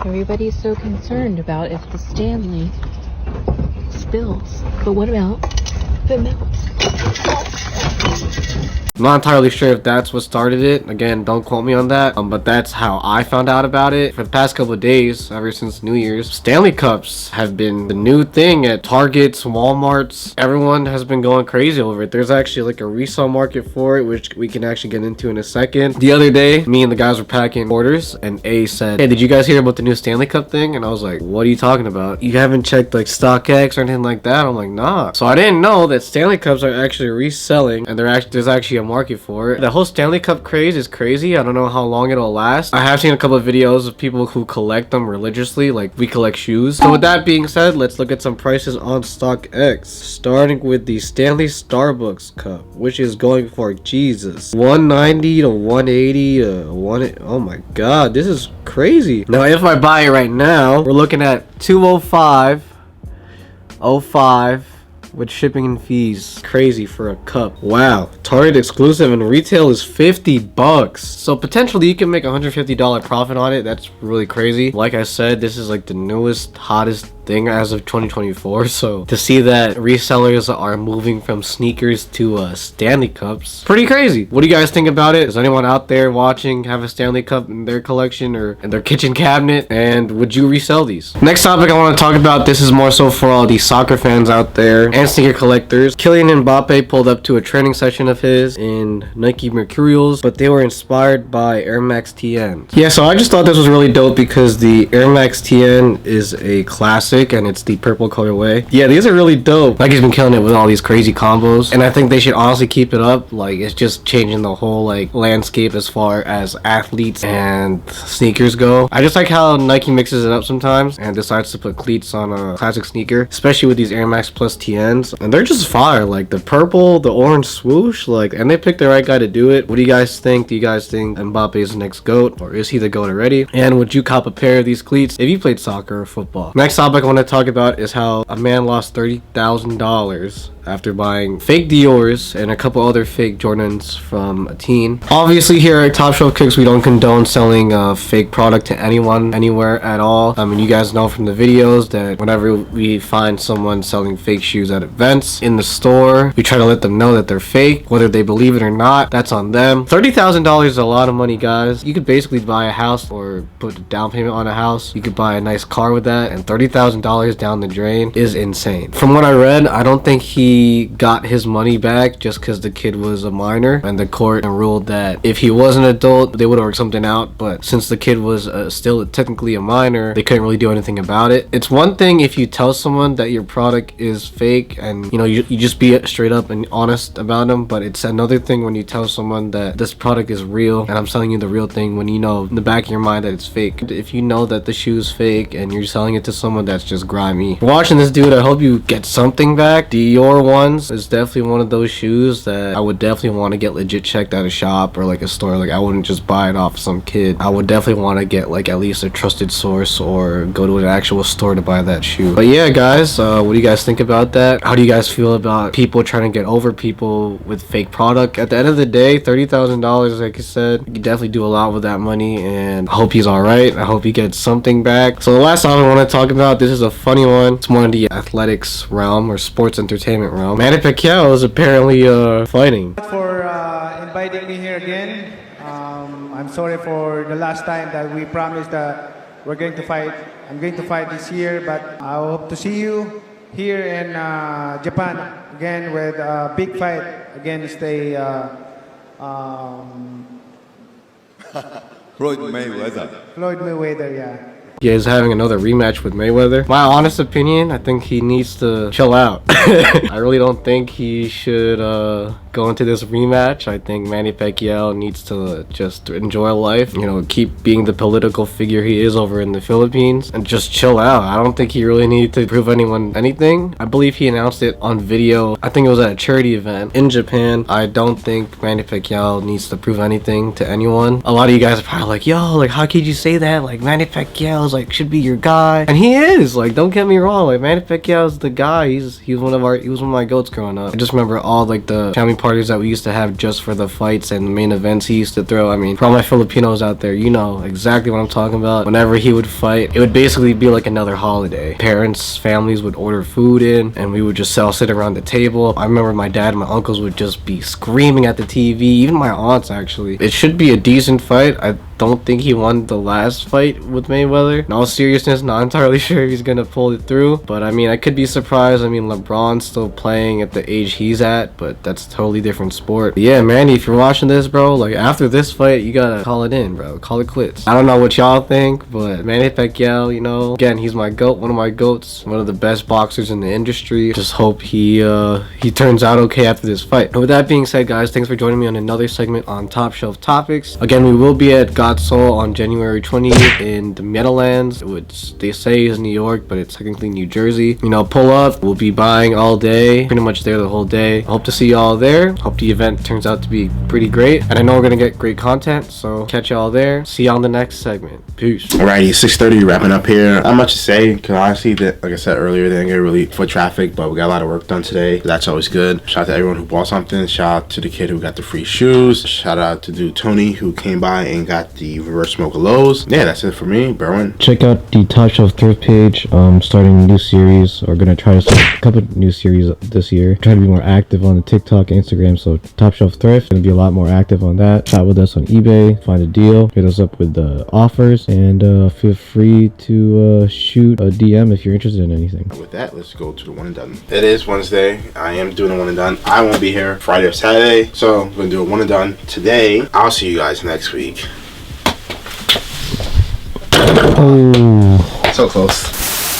Everybody's so concerned about if the Stanley spills, but what about if it melts? I'm not entirely sure if that's what started it. Again, don't quote me on that. But that's how I found out about it. For the past couple of days, ever since New Year's, Stanley Cups have been the new thing at Targets, Walmarts. Everyone has been going crazy over it. There's actually like a resale market for it, which we can actually get into in a second. The other day, me and the guys were packing orders, and A said, "Hey, did you guys hear about the new Stanley Cup thing?" And I was like, "What are you talking about? You haven't checked like StockX or anything like that?" I'm like, "Nah." So I didn't know that Stanley Cups are actually reselling, and there's actually a market for it. The whole Stanley Cup craze is crazy. I don't know how long it'll last. I have seen a couple of videos of people who collect them religiously, like we collect shoes. So with that being said, let's look at some prices on StockX, starting with the Stanley Starbucks cup, which is going for Jesus, 190 to 180 to 1. Oh my god, this is crazy. Now if I buy it right now, we're looking at 205.05 with shipping and fees. Crazy for a cup. Wow. Target exclusive and retail is $50. So potentially you can make $150 profit on it. That's really crazy. Like I said, this is like the newest, hottest thing as of 2024. So to see that resellers are moving from sneakers to Stanley Cups, pretty crazy. What do you guys think about it? Does anyone out there watching have a Stanley Cup in their collection or in their kitchen cabinet? And would you resell these? Next topic I want to talk about, this is more so for all the soccer fans out there and sneaker collectors. Kylian Mbappe pulled up to a training session of his in Nike Mercurials, but they were inspired by Air Max TN. Yeah, so I just thought this was really dope because the Air Max TN is a classic and it's the purple colorway. Yeah, these are really dope. Nike's been killing it with all these crazy combos, and I think they should honestly keep it up. Like, it's just changing the whole like landscape as far as athletes and sneakers go. I just like how Nike mixes it up sometimes and decides to put cleats on a classic sneaker, especially with these Air Max Plus TNs, and they're just fire. Like the purple, the orange swoosh, like, and they picked the right guy to do it. What do you guys think? Do you guys think Mbappe is the next GOAT, or is he the GOAT already? And would you cop a pair of these cleats if you played soccer or football? Next topic I want to talk about is how a man lost $30,000 after buying fake Dior's and a couple other fake Jordans from a teen. Obviously here at Top Shelf Kicks, we don't condone selling fake product to anyone, anywhere at all. I mean, you guys know from the videos that whenever we find someone selling fake shoes at events, in the store, we try to let them know that they're fake. Whether they believe it or not, that's on them. $30,000 is a lot of money, guys. You could basically buy a house or put a down payment on a house. You could buy a nice car with that, and $30,000 down the drain is insane. From what I read, I don't think he got his money back just because the kid was a minor, and the court ruled that if he was an adult, they would have worked something out. But since the kid was still technically a minor, they couldn't really do anything about it. It's one thing if you tell someone that your product is fake and you know you just be straight up and honest about them, but it's another thing when you tell someone that this product is real and I'm selling you the real thing when you know in the back of your mind that it's fake. If you know that the shoe is fake and you're selling it to someone that's just grimy, watching this dude, I hope you get something back. Dior ones is definitely one of those shoes that I would definitely want to get legit checked at a shop or like a store. Like, I wouldn't just buy it off some kid. I would definitely want to get like at least a trusted source or go to an actual store to buy that shoe. But yeah, guys, what do you guys think about that? How do you guys feel about people trying to get over people with fake product? At the end of the day, $30,000, like I said, you can definitely do a lot with that money, and I hope he's all right. I hope he gets something back. So the last topic I want to talk about, this is a funny one. It's more in the athletics realm or sports entertainment realm. Manny Pacquiao is apparently fighting. For inviting me here again. I'm sorry for the last time that we promised that we're going to fight. I'm going to fight this year, but I hope to see you here in Japan again with a big fight against a Floyd Mayweather. Floyd Mayweather, yeah. He is having another rematch with Mayweather. My honest opinion, I think he needs to chill out. I really don't think he should going to this rematch. I think Manny Pacquiao needs to just enjoy life, you know, keep being the political figure he is over in the Philippines and just chill out. I don't think he really needed to prove anyone anything. I believe he announced it on video. I think it was at a charity event in Japan. I don't think Manny Pacquiao needs to prove anything to anyone. A lot of you guys are probably like, yo, like, how could you say that? Like, Manny Pacquiao's like should be your guy, and he is. Like, don't get me wrong. Like, Manny Pacquiao's the guy. He was one of my goats growing up. I just remember all like the family parties that we used to have just for the fights and the main events he used to throw. I mean, for all my Filipinos out there, you know exactly what I'm talking about. Whenever he would fight, it would basically be like another holiday. Parents, families would order food in, and we would just all sit around the table. I remember my dad and my uncles would just be screaming at the TV. Even my aunts, actually. It should be a decent fight. I don't think he won the last fight with Mayweather. In all seriousness, not entirely sure if he's gonna pull it through, but I mean, I could be surprised. I mean, LeBron's still playing at the age he's at, but that's a totally different sport. But yeah, Manny, if you're watching this, bro, like, after this fight, you gotta call it in, bro. Call it quits. I don't know what y'all think, but Manny Pacquiao, you know, again, he's my goat, one of my goats, one of the best boxers in the industry. Just hope he turns out okay after this fight. And with that being said, guys, thanks for joining me on another segment on Top Shelf Topics. Again, we will be at God's Soul on January 20th in the Meadowlands, which they say is New York, but it's technically New Jersey. You know, pull up. We'll be buying all day, pretty much there the whole day. I hope to see y'all there. Hope the event turns out to be pretty great, and I know we're gonna get great content, so catch y'all there. See y'all in the next segment. Peace. Alrighty, 6:30, wrapping up here. Not much to say, because honestly, that, like I said earlier, they didn't get really foot traffic, but we got a lot of work done today. That's always good. Shout out to everyone who bought something. Shout out to the kid who got the free shoes. Shout out to dude Tony who came by and got the reverse mocha lows. Yeah, that's it for me. Berwin. Check out the Top Shelf Thrift page. Starting a new series. We're gonna try to start a couple new series this year. Try to be more active on the TikTok, Instagram. So Top Shelf Thrift, gonna be a lot more active on that. Chat with us on eBay. Find a deal. Hit us up with the offers, and feel free to shoot a DM if you're interested in anything. With that, let's go to the one and done. It is Wednesday. I am doing a one and done. I won't be here Friday or Saturday, so I'm gonna do a one and done today. I'll see you guys next week. Oh, so close.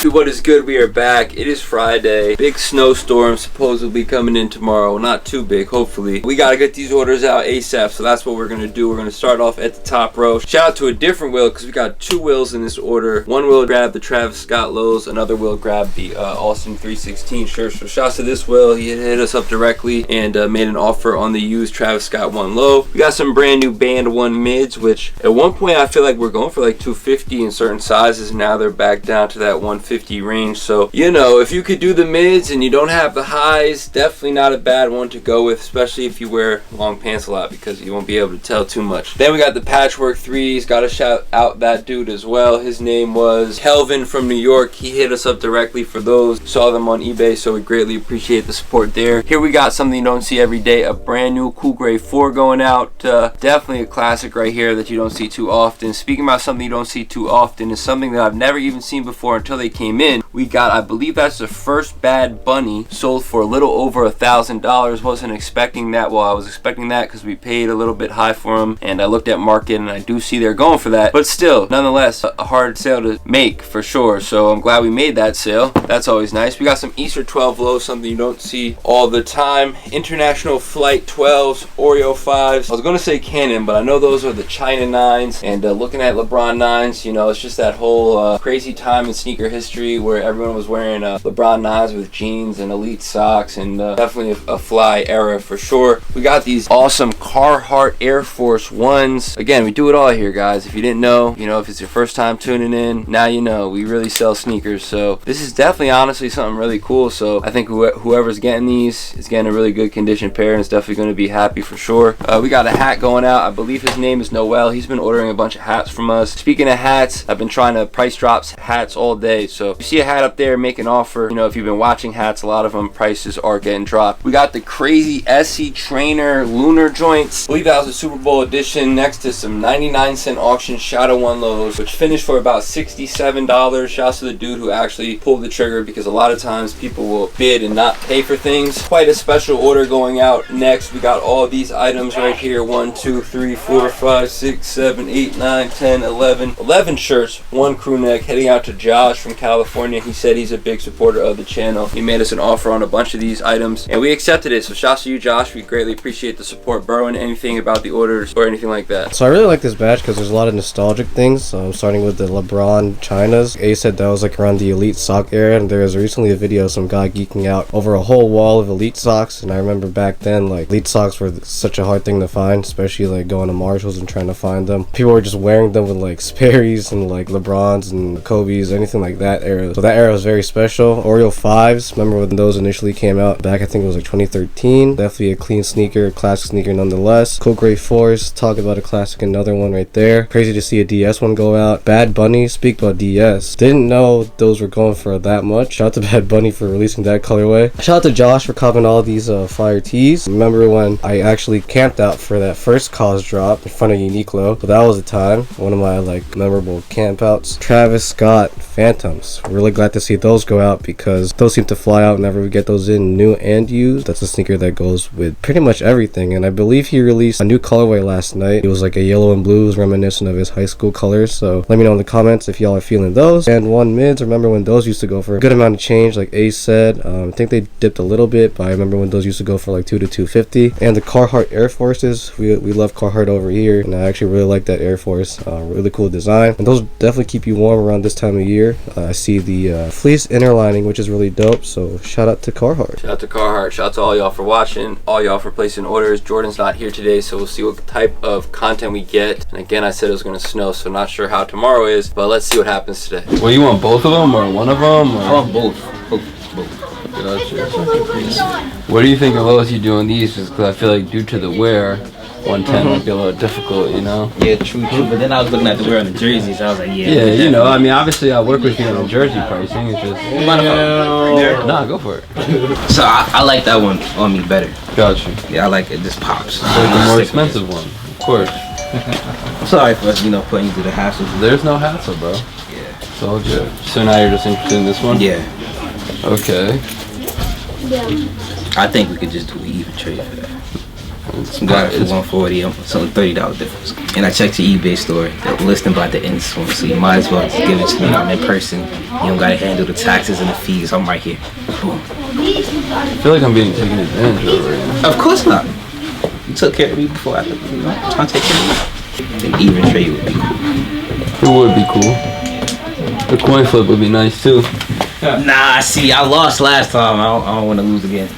What is good? We are back. It is Friday. Big snowstorm supposedly coming in tomorrow. Not too big, hopefully. We gotta get these orders out ASAP, so that's what we're gonna do. We're gonna start off at the top row. Shout out to a different Will, because we got two Wills in this order. One will grab the Travis Scott lows, another will grab the Austin 316 shirts. So shouts to this Will. He hit us up directly and made an offer on the used Travis Scott 1 low. We got some brand new Band 1 mids, which at one point I feel like we're going for like 250 in certain sizes. Now they're back down to that 150 range. So, you know, if you could do the mids and you don't have the highs, definitely not a bad one to go with, especially if you wear long pants a lot, because you won't be able to tell too much. Then we got the patchwork 3s. Gotta shout out that dude as well. His name was Kelvin from New York. He hit us up directly for those. Saw them on eBay, so we greatly appreciate the support there. Here we got something you don't see every day, a brand new Cool Gray 4 going out. Definitely a classic right here that you don't see too often. Speaking about something you don't see too often, is something that I've never even seen before until they came in. We got, I believe that's the first Bad Bunny, sold for a little over $1,000. Wasn't expecting that. Well, I was expecting that because we paid a little bit high for them, and I looked at market and I do see they're going for that, but still, nonetheless, a hard sale to make for sure. So I'm glad we made that sale. That's always nice. We got some Easter 12 lows, something you don't see all the time. International Flight 12s, Oreo 5s. I was gonna say Canon, but I know those are the China 9s, and looking at LeBron 9s, you know, it's just that whole crazy time in sneaker history where everyone was wearing LeBron 9s with jeans and elite socks, and definitely a fly era for sure. We got these awesome Carhartt Air Force 1s. Again, we do it all here, guys. If you didn't know, you know, if it's your first time tuning in, now you know. We really sell sneakers, so this is definitely honestly something really cool. So I think whoever's getting these is getting a really good condition pair, and is definitely going to be happy for sure. We got a hat going out. I believe his name is Noel. He's been ordering a bunch of hats from us. Speaking of hats, I've been trying to price drop hats all day, so if you see a hat up there, make an offer. You know, if you've been watching hats, a lot of them prices are getting dropped. We got the crazy SC Trainer Lunar joints. I believe that was a Super Bowl edition, next to some 99-cent auction Shadow 1 lows, which finished for about $67. Shouts to the dude who actually pulled the trigger, because a lot of times people will bid and not pay for things. Quite a special order going out next. We got all these items right here. 1, 2, 3, 4, 5, 6, 7, 8, 9, 10, 11 shirts, 1 crew neck, heading out to Josh from California. He said he's a big supporter of the channel. He made us an offer on a bunch of these items and we accepted it. So shouts to you, Josh. We greatly appreciate the support. Burrow, anything about the orders or anything like that? So I really like this batch because there's a lot of nostalgic things. So I'm starting with the LeBron Chinas. A said that was like around the Elite sock era, and there was recently a video of some guy geeking out over a whole wall of Elite socks. And I remember back then, like, Elite socks were such a hard thing to find, especially like going to Marshalls and trying to find them. People were just wearing them with like Sperry's and like LeBrons and Kobe's, anything like that era. So that era was very special. Oreo 5s, remember when those initially came out back, I think it was like 2013. Definitely a clean sneaker, classic sneaker nonetheless. Cool Gray 4s, talk about a classic, another one right there. Crazy to see a DS one go out. Bad Bunny, speak about DS. Didn't know those were going for that much. Shout out to Bad Bunny for releasing that colorway. Shout out to Josh for covering all these fire tees. Remember when I actually camped out for that first cause drop in front of Uniqlo? So that was a time. One of my like memorable camp outs. Travis Scott Phantoms. Really glad to see those go out because those seem to fly out whenever we get those in, new and used. That's a sneaker that goes with pretty much everything, and I believe he released a new colorway last night. It was like a yellow and blue, reminiscent of his high school colors. So let me know in the comments if y'all are feeling those. And one mids, remember when those used to go for a good amount of change, like Ace said. I think they dipped a little bit, but I remember when those used to go for like $2 to $250. And the Carhartt Air Forces, we love Carhartt over here, and I actually really like that Air Force. Really cool design, and those definitely keep you warm around this time of year. I see the fleece inner lining, which is really dope, so shout out to Carhartt. Shout out to Carhartt. Shout out to all y'all for watching, all y'all for placing orders. Jordan's not here today, so we'll see what type of content we get. And again, I said it was going to snow, so not sure how tomorrow is, but let's see what happens today. Well, you want both of them or one of them? Or? I want both. Gotcha. What do you think of those you doing these? Just because I feel like due to the wear, 110 might be a little difficult, you know? Yeah, true. But then I was looking at the wear on the jerseys. I was like, yeah, you know, I mean, obviously I work with you on the jersey pricing. It's just, nah, go for it. So I like that one on me better. Gotcha. Yeah, I like it. Just pops. Like the more expensive one, of course. I'm sorry for us, putting you through the hassle. There's no hassle, bro. Yeah. It's all good. So now you're just interested in this one? Yeah. Okay. I think we could just do an even trade for that. Some guy for 140, so $30 difference. And I checked your eBay store. The listing about to end soon, so you might as well just give it to me. I'm in person. You don't gotta handle the taxes and the fees. I'm right here. Boom. I feel like I'm being taken advantage of right now. Of course not. You took care of me before I took you. Trying to take care of you. An even trade would be cool. It would be cool. The coin flip would be nice too. Nah, see, I lost last time. I don't want to lose again.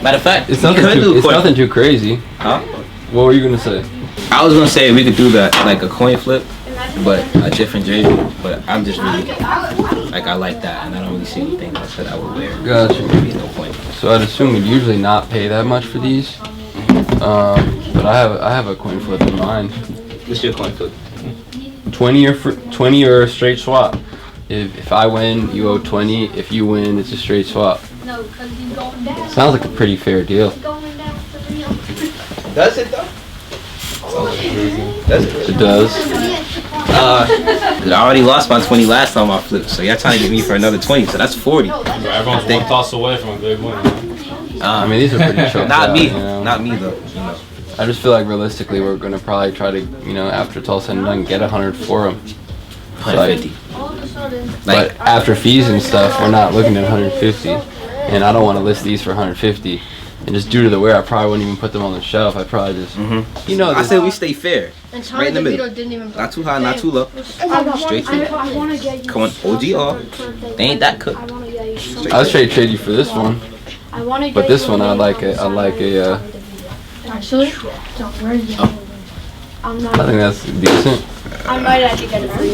Matter of fact, it's nothing too crazy. Huh? What were you gonna say? I was gonna say we could do that, like a coin flip, but a different jersey. But I'm just really like I like that, and I don't really see anything else that I would wear. Gotcha. Maybe no point. So I'd assume we'd usually not pay that much for these, but I have a coin flip in mind. What's your coin flip? 20 or a straight swap. If I win, you owe 20. If you win, it's a straight swap. Sounds like a pretty fair deal. Does it though? Does it? It does. I already lost my 20 last time I flipped, so y'all trying to get me for another 20, so that's 40. Everyone's one toss away from a big win. I mean, these are pretty choked Not out, me. you know? Not me though. You know. I just feel like realistically, we're gonna probably try to, you know, after it's all said and done, get 100 for them. 150. But after fees and stuff, we're not looking at 150, and I don't want to list these for 150. And just due to the wear, I probably wouldn't even put them on the shelf. I'd probably just, you know. I said we stay fair. Right in the middle. Not too high, not too low. Straight to it. Come on, OGR. They ain't that cooked. I'll straight trade you for this one. But this one, I like a. Actually, where is it? I think that's decent. I might actually get it for you.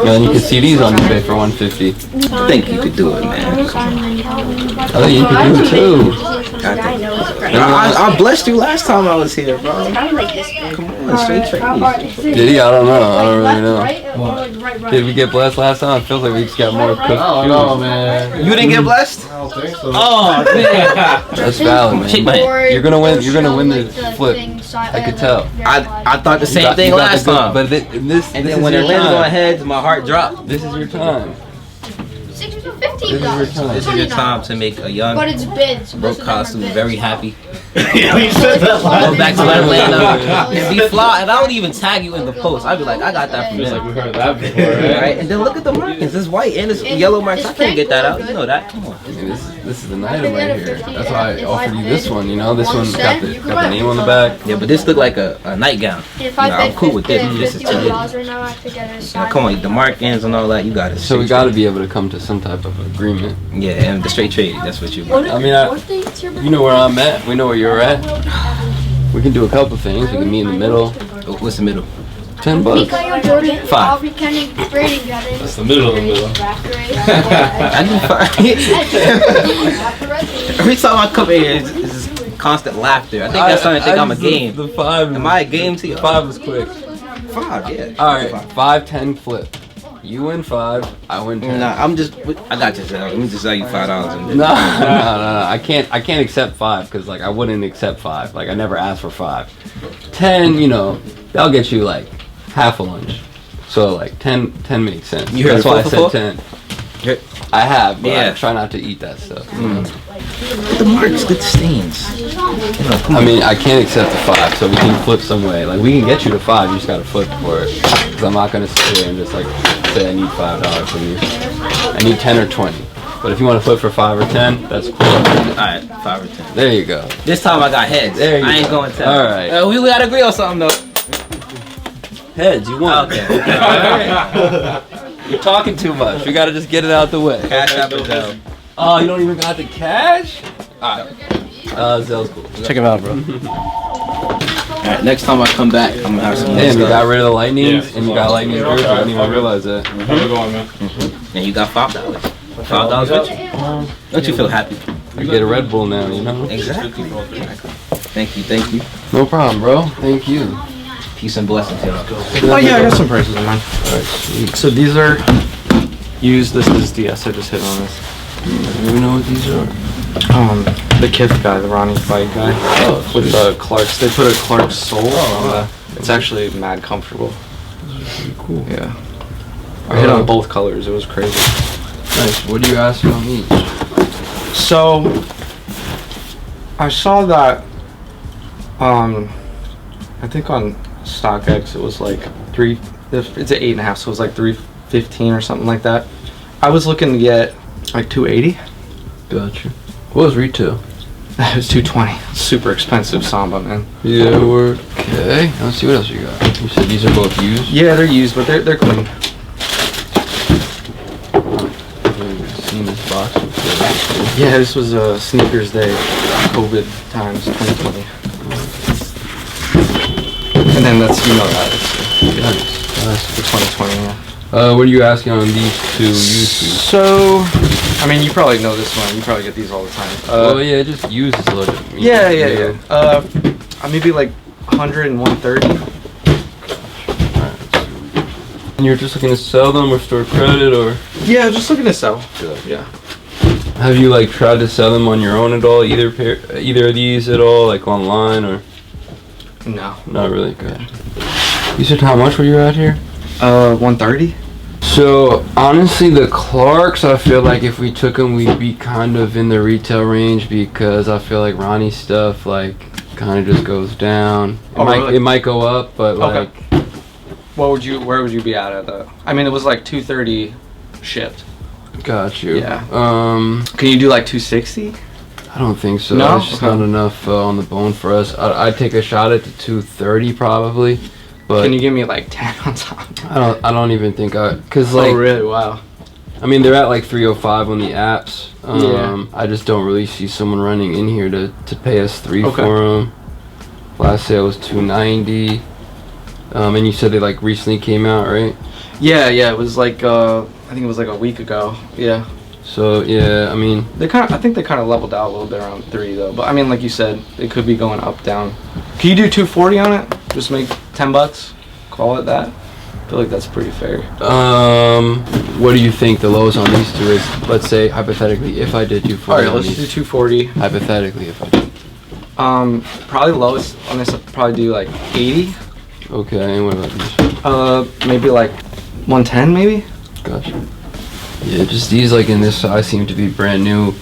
Yeah, and you can see these on eBay for 150. I think you could do it, man. I think you could do it too. I blessed you last time I was here, bro. Come on, straight trade. Did he? I don't know. I don't really know. Did we get blessed last time? It feels like we just got more cooked. Oh no, man. You didn't get blessed? I don't think so. Oh, man. That's valid, man. You're gonna win. You're gonna win the flip. I could tell. I thought the same thing last time. But this and then when it landed on heads, my heart dropped. This is your time. $15. This is your time to make a young, But it's bids. broke costume very happy. Yeah, you said that Go back to Atlanta and be fly, and I would even tag you in the post. I'd be like, I got that from Just them. like we heard that before, right? Right? And then look at the markings. It's white and it's yellow marks. I can't get that out. You know that. Come on. This is an item right here. That's why I offered you this one. You know, this one got the name on the back. Yeah, but this looked like a nightgown. If You I know, I'm bid cool with this. This is too good. $51 right now, I have to get it Now, come on, the markings and all that. You got it. So we got to be able to come to some type of agreement. Yeah, and the straight trade. That's what you want. I mean, you know where I'm at. We know where you're at. We can do a couple things. We can meet in the middle. What's the middle? $10. $5. That's the middle of the middle. I do 5. Every time I come here, it's constant laughter. I think that's starting to think I'm a game. The 5. Am I a game to you? 5 is quick. 5, yeah. All right, 5, 10 flip. You win 5, I win 10. Nah, I got you, Zell. Let me just sell you $5. No. I can't accept 5 because like I wouldn't accept 5. Like I never asked for 5. 10, you know, that'll get you like half a lunch. So like 10 makes sense. You heard That's why I before? said 10. I have, but Yeah. I try not to eat that stuff. The marks, good stains. I mean, I can't accept the 5, so we can flip some way. Like we can get you to 5, you just gotta flip for it. Because I'm not gonna sit here and just like say I need $5 from you. I need 10 or 20. But if you want to flip for 5 or 10, that's cool. Alright, 5 or 10. There you go. This time I got heads. There you I ain't go. going 10. Alright. We gotta agree on something though. Heads, you won. Okay. Alright. You're talking too much. We gotta just get it out the way. Cash App or Zell? Oh, you don't even got the cash? Alright. Zell's cool. Check him out, bro. Alright, next time I come back, I'm gonna have some more Damn, you stuff. got rid of the lightnings Yeah. and you got lightning group. I didn't even realize that. How we going, man? And you got $5. $5 with you? Don't you feel happy? You get a Red Bull now, you know? Exactly. Thank you. No problem, bro. Thank you. Peace and blessings, y'all. Oh yeah, I got some prices in mine. Alright, sweet. So these are used. This is DS. I just hit on this. I don't even know what these are. The Kith guy, the Ronnie bike guy, with the Clarks. They put a Clark sole on the. It's actually mad comfortable. Pretty cool. Yeah. I hit on both colors. It was crazy. Nice. What do you ask on each? So I saw that. I think on StockX it was like it's an 8.5, so it was like $315 or something like that. I was looking to get like $280. Gotcha. What was retail? It was $220. Super expensive Samba, man. Yeah, we're okay. Let's see what else you got. You said these are both used? Yeah, they're used, but they're clean. I've seen this box before. Yeah, this was a sneakers day, COVID times 2020. And then that's, you know that, it's for 2020, yeah. What are you asking on these two used? So, I mean, you probably know this one. You probably get these all the time. Well, yeah, just used is a little bit. Yeah. Maybe like 100 and 130. And you're just looking to sell them or store credit or? Yeah, just looking to sell. Good. Yeah. Have you like tried to sell them on your own at all? Either of these at all, like online or? No. Not really. Good. You said how much were you at here? 130. So honestly, the Clarks, I feel like if we took them, we'd be kind of in the retail range because I feel like Ronnie's stuff like kind of just goes down. It might go up, but like. Where would you be at that? I mean, it was like 230 shipped. Got you. Yeah. Can you do like 260? I don't think so. No? It's just not enough on the bone for us. I'd take a shot at the 230 probably. But can you give me like 10 on top? I don't even think cause like. Oh really? Wow. I mean, they're at like 305 on the apps. Yeah. I just don't really see someone running in here to pay us $3 Okay. for them. Last sale was $290. And you said they like recently came out, right? Yeah. It was like I think it was like a week ago. Yeah. So yeah, I mean, I think they kind of leveled out a little bit around 3 though. But I mean, like you said, it could be going up, down. Can you do 240 on it? Just make $10. Call it that. I feel like that's pretty fair. What do you think the lowest on these two is? Let's say hypothetically, if I did 240. All right, let's do 240. Hypothetically, if I did. Probably lowest on this. I'd probably do like 80. Okay, and what about these? Maybe like 110, maybe. Gotcha. Yeah, just these like in this size seem to be brand new,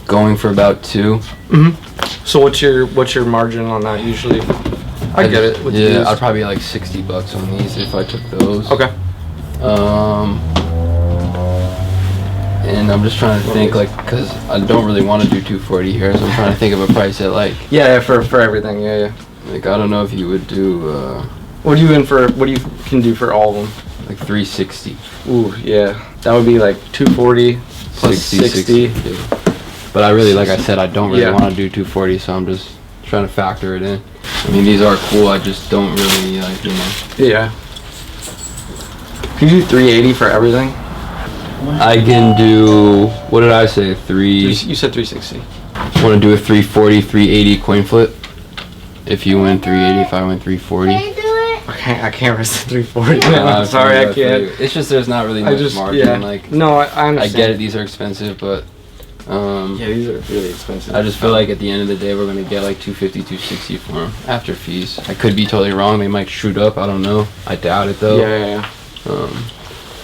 going for about 2. So what's your margin on that usually? I get it. With Yeah, these. I'd probably like $60 on these if I took those. Okay. And I'm just trying to think like, cause I don't really want to do 240 here, so I'm trying to think of a price at like. Yeah, for everything. Yeah. Like I don't know if you would do. What are you in for? What do you can do for all of them? Like 360. Ooh, yeah. That would be like 240 plus 60. Yeah. But I really, like I said, I don't really Yeah. want to do 240, so I'm just trying to factor it in. I mean, these are cool. I just don't really like, you know. Yeah. Can you do 380 for everything? I can do. What did I say? You said 360. Want to do a 340, 380 coin flip? If you win 380, if I win 340. I can't risk the 340. I'm sorry, I can't. It's just there's not really much margin. Yeah. Like, no, I understand. I get it. These are expensive, but yeah, these are really expensive. I just feel like at the end of the day we're gonna get like 250, 260 for them after fees. I could be totally wrong. They might shoot up. I don't know. I doubt it though. Yeah. Do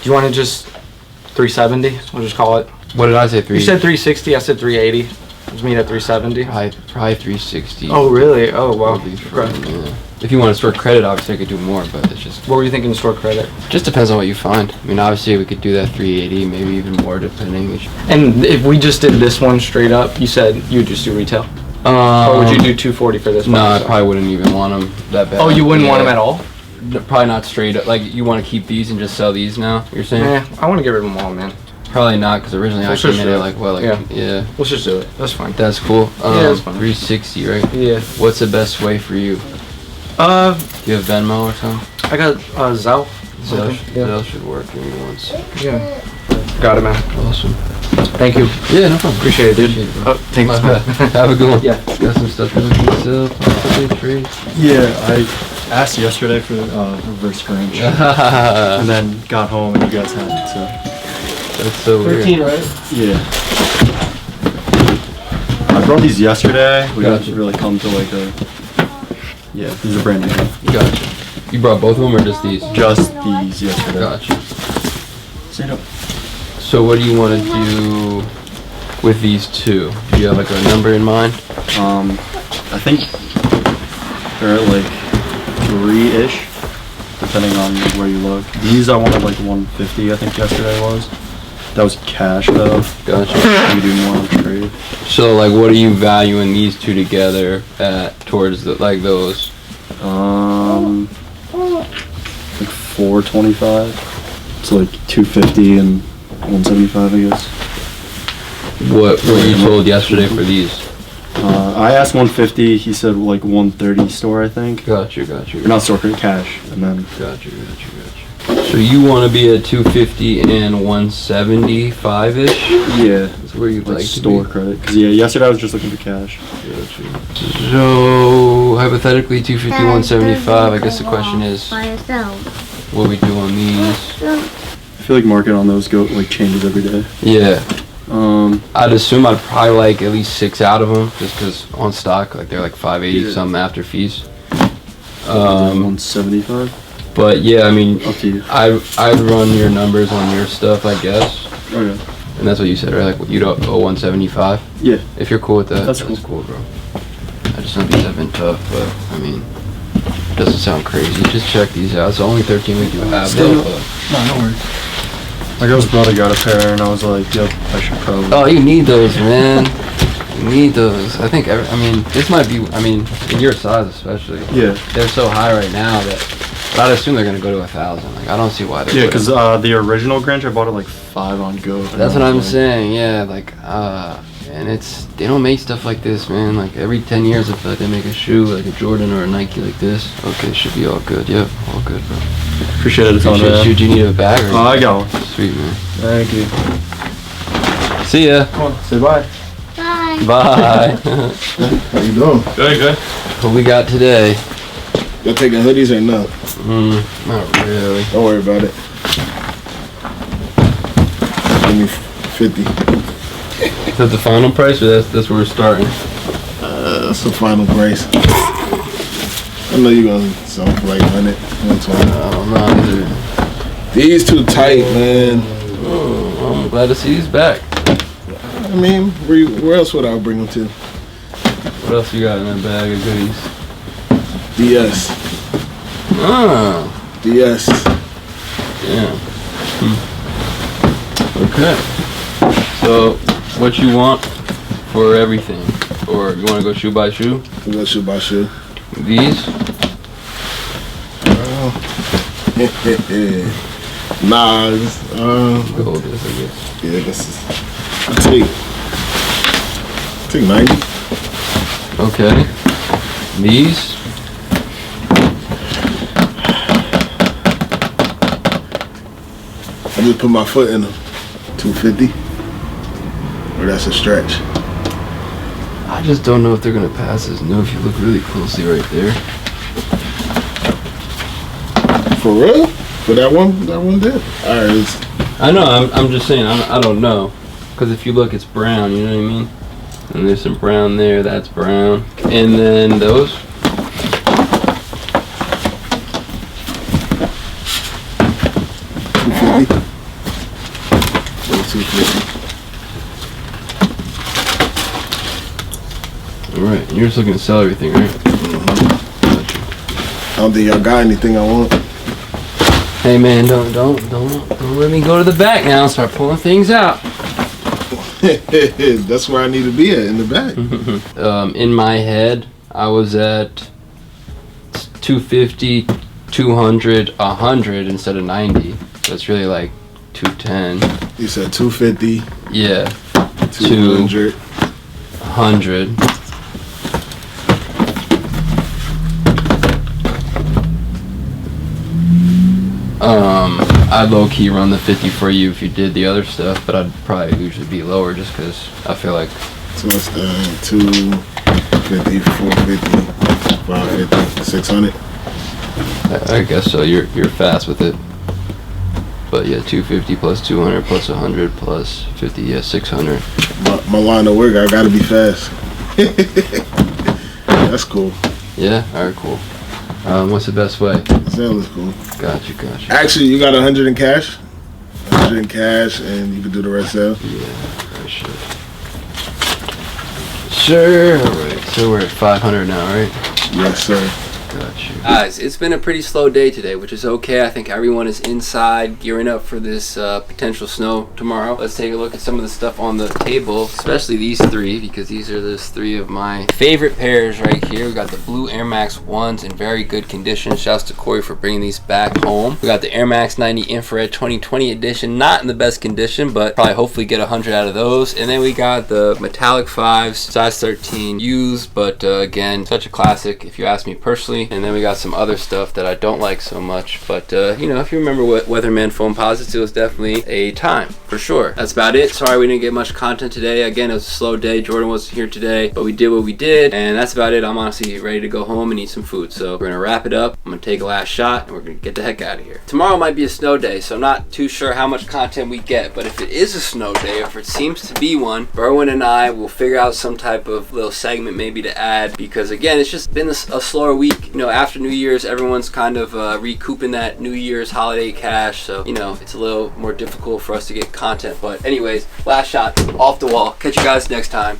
you want to just 370? We'll just call it. What did I say? You said 360. I said 380. Let's meet at 370. Probably 360. Oh really? Oh wow. Yeah. If you want to store credit, obviously I could do more, but it's just. What were you thinking to store credit? Just depends on what you find. I mean, obviously we could do that 380, maybe even more depending. And if we just did this one straight up, you said you would just do retail. Or would you do 240 for this one? No, I probably wouldn't even want them that bad. Oh, you wouldn't want them at all? No, probably not straight up. Like, you want to keep these and just sell these now, you're saying? Yeah, I want to get rid of them all, man. Probably not, because originally I came in at like, what, like, yeah. Let's just do it. That's fine. That's cool. Yeah, that's fine. 360, right? Yeah. What's the best way for you? Do you have Venmo or something? I got Zelle. Zelle should work. Give me one second. Yeah. Got it, man. Awesome. Thank you. Yeah, no problem. Appreciate it, dude. Thanks, man. Have a good one. Yeah. Got some stuff to sell. Yeah, I asked yesterday for reverse Grinch. And then got home and you guys had it, so. That's so 13, weird. right? Yeah. I brought these yesterday. We didn't really come to like a. Yeah, these are brand new. Gotcha. You brought both of them or just these? Just these yesterday. Gotcha. Stand up. So what do you want to do with these two? Do you have like a number in mind? I think they're at like 3-ish, depending on where you look. These I wanted like 150, I think yesterday was. That was cash though. Gotcha. You do more on trade. So like, what are you valuing these two together at towards the, like those? Like 425. It's like 250 and 175, I guess. What were you told yesterday for these? I asked 150. He said like 130 store, I think. Gotcha. Or not store, cash, and then. Gotcha. So you want to be at 250 and 175-ish? Yeah. That's where you'd like store to be. credit. Cause yeah, yesterday I was just looking for cash. Gotcha. So hypothetically 250, 175. I guess the question is, what we do on these? I feel like market on those changes every day. Yeah. I'd assume I'd probably like at least 6 out of them, just because on stock, like they're like 580 something after fees. 175. But yeah, I mean, up to you. I'd run your numbers on your stuff, I guess. Okay. And that's what you said, right? Like you'd owe 175. Yeah. If you're cool with that, that's cool, bro. I just know these have been tough, but I mean, it doesn't sound crazy. Just check these out. It's the only 13 we do have. No worries. My girl's brother got a pair, and I was like, yep, I should probably. Oh, you need those, man. You need those. I think, I mean, this might be, I mean, in your size especially. Yeah. They're so high right now that, but I'd assume they're going to go to 1,000. Like, I don't see why they're. Yeah, because the original Grinch, I bought it like 5 on Go. That's what I'm saying, yeah, like, and they don't make stuff like this, man. Like, every 10 years, I feel like they make a shoe, like a Jordan or a Nike like this. Okay, should be all good. Yep, all good, bro. Appreciate it. Do you need a bag or I got one. Sweet, man. Thank you. See ya. Come on, say bye. Bye. How you doing? Good. What we got today? Y'all taking hoodies or no? Not really. Don't worry about it. Give me 50. Is that the final price, or that's where we're starting? That's the final price. I know you're gonna sell for like 100, 120. I don't know either. These too tight, man. I'm glad to see he's back. I mean, where else would I bring him to? What else you got in that bag of goodies? DS. Ah. DS. Yeah. Okay. So, what you want for everything? Or you want to go shoe by shoe? We go shoe by shoe. These? Nah, go with this, I guess. Yeah, this is. I'll take 90. Okay. These? I just put my foot in them. 250. Or that's a stretch. I just don't know if they're gonna pass as new if you look really closely right there. For real? For that one? That one did. Alright. I know, I'm just saying, I don't know. Because if you look, it's brown, you know what I mean? And there's some brown there, that's brown. And then those. Alright, you're just looking to sell everything, right? I don't think y'all got anything I want. Hey man, don't let me go to the back now and start pulling things out. That's where I need to be at, in the back. In my head, I was at 250, 200, 100 instead of 90. So it's really like 210. You said 250. Yeah. 200. 100. I'd low-key run the 50 for you if you did the other stuff, but I'd probably usually be lower just because I feel like... So what's 250, 450, 550, 600? I guess so. You're fast with it. But yeah, 250 plus 200 plus 100 plus 50, yeah, 600. My line of work, I gotta be fast. That's cool. Yeah? Alright, cool. What's the best way? Sale is cool. Gotcha. Actually, you got 100 in cash? 100 in cash, and you can do the rest sale? Yeah, I should. Sure. Alright, so we're at 500 now, right? Yes, sir. Got you. Guys, it's been a pretty slow day today, which is okay. I think everyone is inside gearing up for this potential snow tomorrow. Let's take a look at some of the stuff on the table, especially these three, because these are the three of my favorite pairs right here. We got the blue Air Max 1s in very good condition. Shouts to Corey for bringing these back home. We got the Air Max 90 Infrared 2020 edition, not in the best condition, but probably hopefully get 100 out of those. And then we got the metallic 5s, size 13 used, but again, such a classic if you ask me personally. And then we got some other stuff that I don't like so much, but you know, if you remember what Weatherman Foam Posits, it was definitely a time for sure. That's about it. Sorry we didn't get much content today. Again, it was a slow day. Jordan wasn't here today, but we did what we did, and that's about it. I'm honestly ready to go home and eat some food, so we're gonna wrap it up. I'm gonna take a last shot and we're gonna get the heck out of here. Tomorrow might be a snow day, so I'm not too sure how much content we get, but if it is a snow day, or if it seems to be one, Berwin and I will figure out some type of little segment maybe to add, because again, it's just been a slower week. You know, after New Year's, everyone's kind of recouping that New Year's holiday cash, so you know, it's a little more difficult for us to get content. But anyways, last shot off the wall. Catch you guys next time.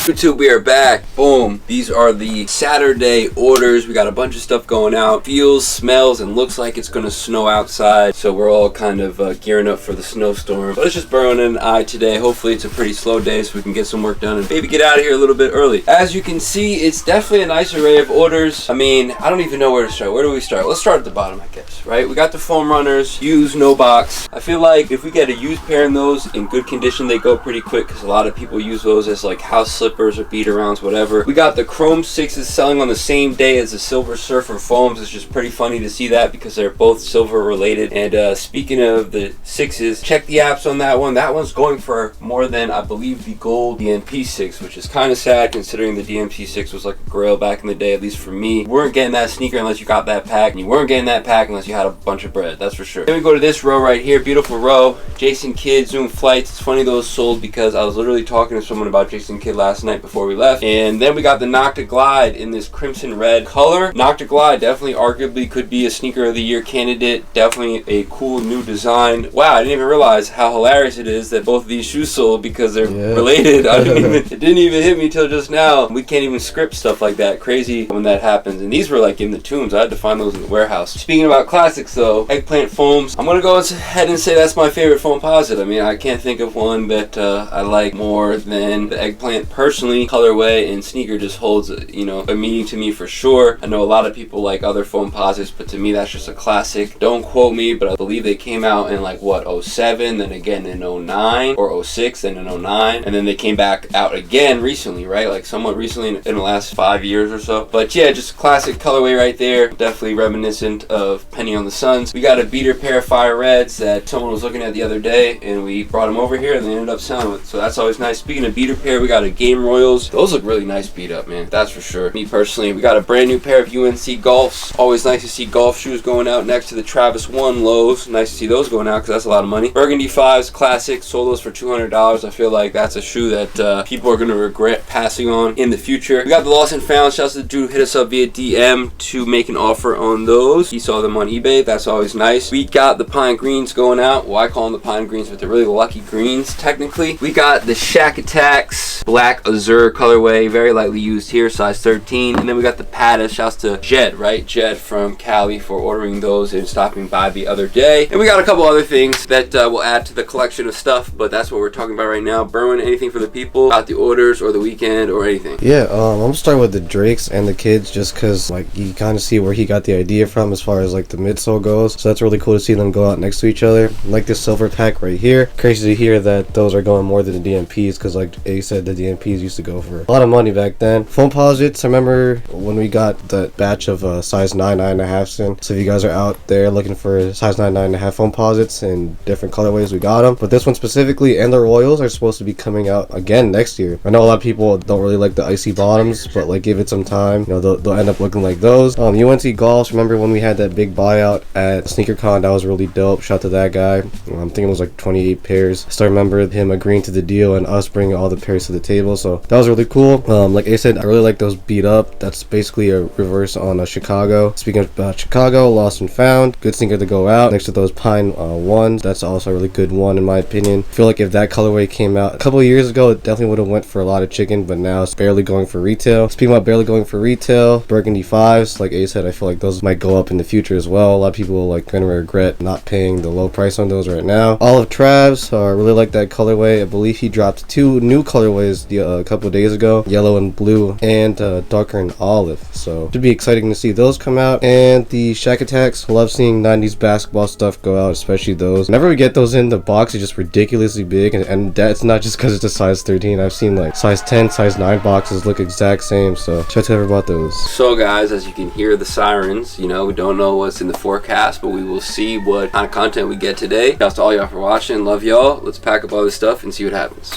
YouTube, we are back. Boom. These are the Saturday orders. We got a bunch of stuff going out. Feels, smells, and looks like it's gonna snow outside, so we're all kind of gearing up for the snowstorm. But it's just Burrow and I today. Hopefully it's a pretty slow day so we can get some work done and maybe get out of here a little bit early. As you can see, it's definitely a nice array of orders. I mean, I don't even know where to start. Where do we start? Let's start at the bottom, I guess, right? We got the foam runners, used, no box. I feel like if we get a used pair in those in good condition, they go pretty quick because a lot of people use those as like house slippers or beat arounds, whatever. We got the chrome 6s selling on the same day as the silver surfer foams. It's just pretty funny to see that because they're both silver related. And speaking of the 6s, check the apps on that one. That one's going for more than, I believe, the gold DMP 6, which is kind of sad considering the DMP 6 was like a grail back in the day, at least for me. You weren't getting that sneaker unless you got that pack, and you weren't getting that pack unless you had a bunch of bread, that's for sure. Then we go to this row right here, beautiful row. Jason Kidd Zoom Flights. It's funny those sold because I was literally talking to someone about Jason Kidd last last night before we left. And then we got the Nocta Glide in this crimson red color. Nocta Glide definitely arguably could be a sneaker of the year candidate. Definitely a cool new design. Wow, I didn't even realize how hilarious it is that both of these shoes sold because they're related. It didn't even hit me till just now. We can't even script stuff like that. Crazy when that happens. And these were like in the tombs. I had to find those in the warehouse. Speaking about classics though, eggplant foams. I'm gonna go ahead and say that's my favorite foam posit. I mean, I can't think of one that I like more than the eggplant. Personally, colorway and sneaker just holds a meaning to me for sure. I know a lot of people like other foam posits, but to me that's just a classic. Don't quote me, but I believe they came out in like what, 07, then again in 09, or 06, then in 09, and then they came back out again recently, right? Like somewhat recently in the last 5 years or so. But yeah, just classic colorway right there. Definitely reminiscent of Penny on the Suns. We got a beater pair of fire reds that someone was looking at the other day, and we brought them over here and they ended up selling it. So that's always nice. Speaking of beater pair, we got a Game Royals. Those look really nice beat up, man. That's for sure. Me personally, we got a brand new pair of UNC Golfs. Always nice to see golf shoes going out next to the Travis 1 lows. Nice to see those going out because that's a lot of money. Burgundy 5s, classic. Sold those for $200. I feel like that's a shoe that people are going to regret passing on in the future. We got the Lost and Found. Shouts to the dude who hit us up via DM to make an offer on those. He saw them on eBay. That's always nice. We got the Pine Greens going out. Well, I call them the Pine Greens, but they're really the Lucky Greens technically. We got the Shack Attacks Black Azure colorway. Very lightly used here, size 13. And then we got the Pata. Shouts to Jed, right? Jed from Cali for ordering those and stopping by the other day. And we got a couple other things that will add to the collection of stuff, but that's what we're talking about right now. Berwin, anything for the people about the orders or the weekend or anything? Yeah, I'm gonna start with the Drakes and the kids just because like you kind of see where he got the idea from as far as like the midsole goes. So that's really cool to see them go out next to each other. Like this silver pack right here. Crazy to hear that those are going more than the DMPs because like A said, the DMPs used to go for a lot of money back then. Foam posits, I remember when we got that batch of size 9, 9.5s in. So if you guys are out there looking for size 9, 9.5 foam posits in different colorways, we got them. But this one specifically and the Royals are supposed to be coming out again next year. I know a lot of people don't really like the icy bottoms, but like give it some time, you know, they'll end up looking like those. UNC Golfs, remember when we had that big buyout at SneakerCon? That was really dope. Shout out to that guy. I'm thinking it was like 28 pairs. Still remember him agreeing to the deal and us bringing all the pairs to the table, so that was really cool. Like I said, I really like those beat up. That's basically a reverse on Chicago. Speaking about Chicago, Lost and Found, good sneaker to go out next to those Pine ones. That's also a really good one in my opinion. I feel like if that colorway came out a couple of years ago, it definitely would have went for a lot of chicken, but now it's barely going for retail. Speaking about barely going for retail, Burgundy 5s, like A said, I feel like those might go up in the future as well. A lot of people like gonna regret not paying the low price on those right now. Olive Travs, I really like that colorway. I believe he dropped 2 new colorways a couple of days ago, yellow and blue, and darker and olive, so it'd be exciting to see those come out. And the Shack Attacks, love seeing 90s basketball stuff go out, especially those. Whenever we get those in the box, it's just ridiculously big, and that's not just because it's a size 13. I've seen like size 10, size 9 boxes look exact same, so check out about those. So guys, as you can hear the sirens, you know, we don't know what's in the forecast, but we will see what kind of content we get today. Thanks to all y'all for watching. Love y'all. Let's pack up all this stuff and see what happens.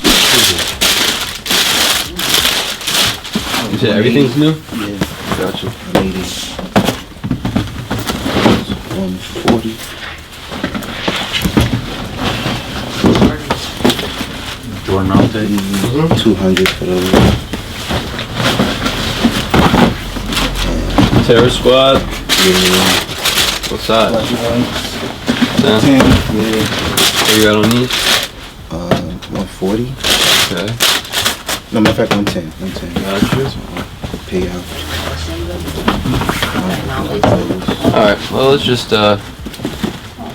You said everything's new? Yeah. Gotcha. 140. Jordan Alta. 200 for those. Terror Squad. Yeah. What size? 10. 10. Yeah. What you got on these? 140. Okay. No, matter of fact, 110. 110. Gotcha. Payout. Alright, well let's just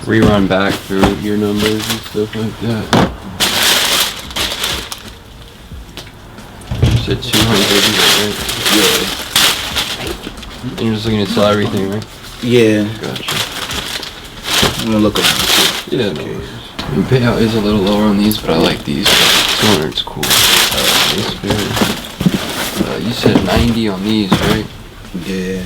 rerun back through your numbers and stuff like that. You said 200, right? Yeah. And you're just looking to sell everything, right? Yeah. Gotcha. I'm gonna look around. Yeah, no worries. And payout is a little lower on these, but I like these. 200's cool. This pair. You said 90 on these, right? Yeah.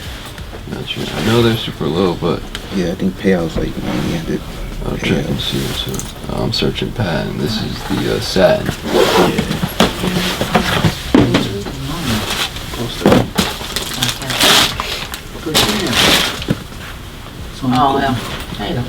Gotcha. I know they're super low, but yeah, I think payout's like 90. I'll check and see what's up. I'm searching Pat, and this is the satin. Oh, yeah. There you go.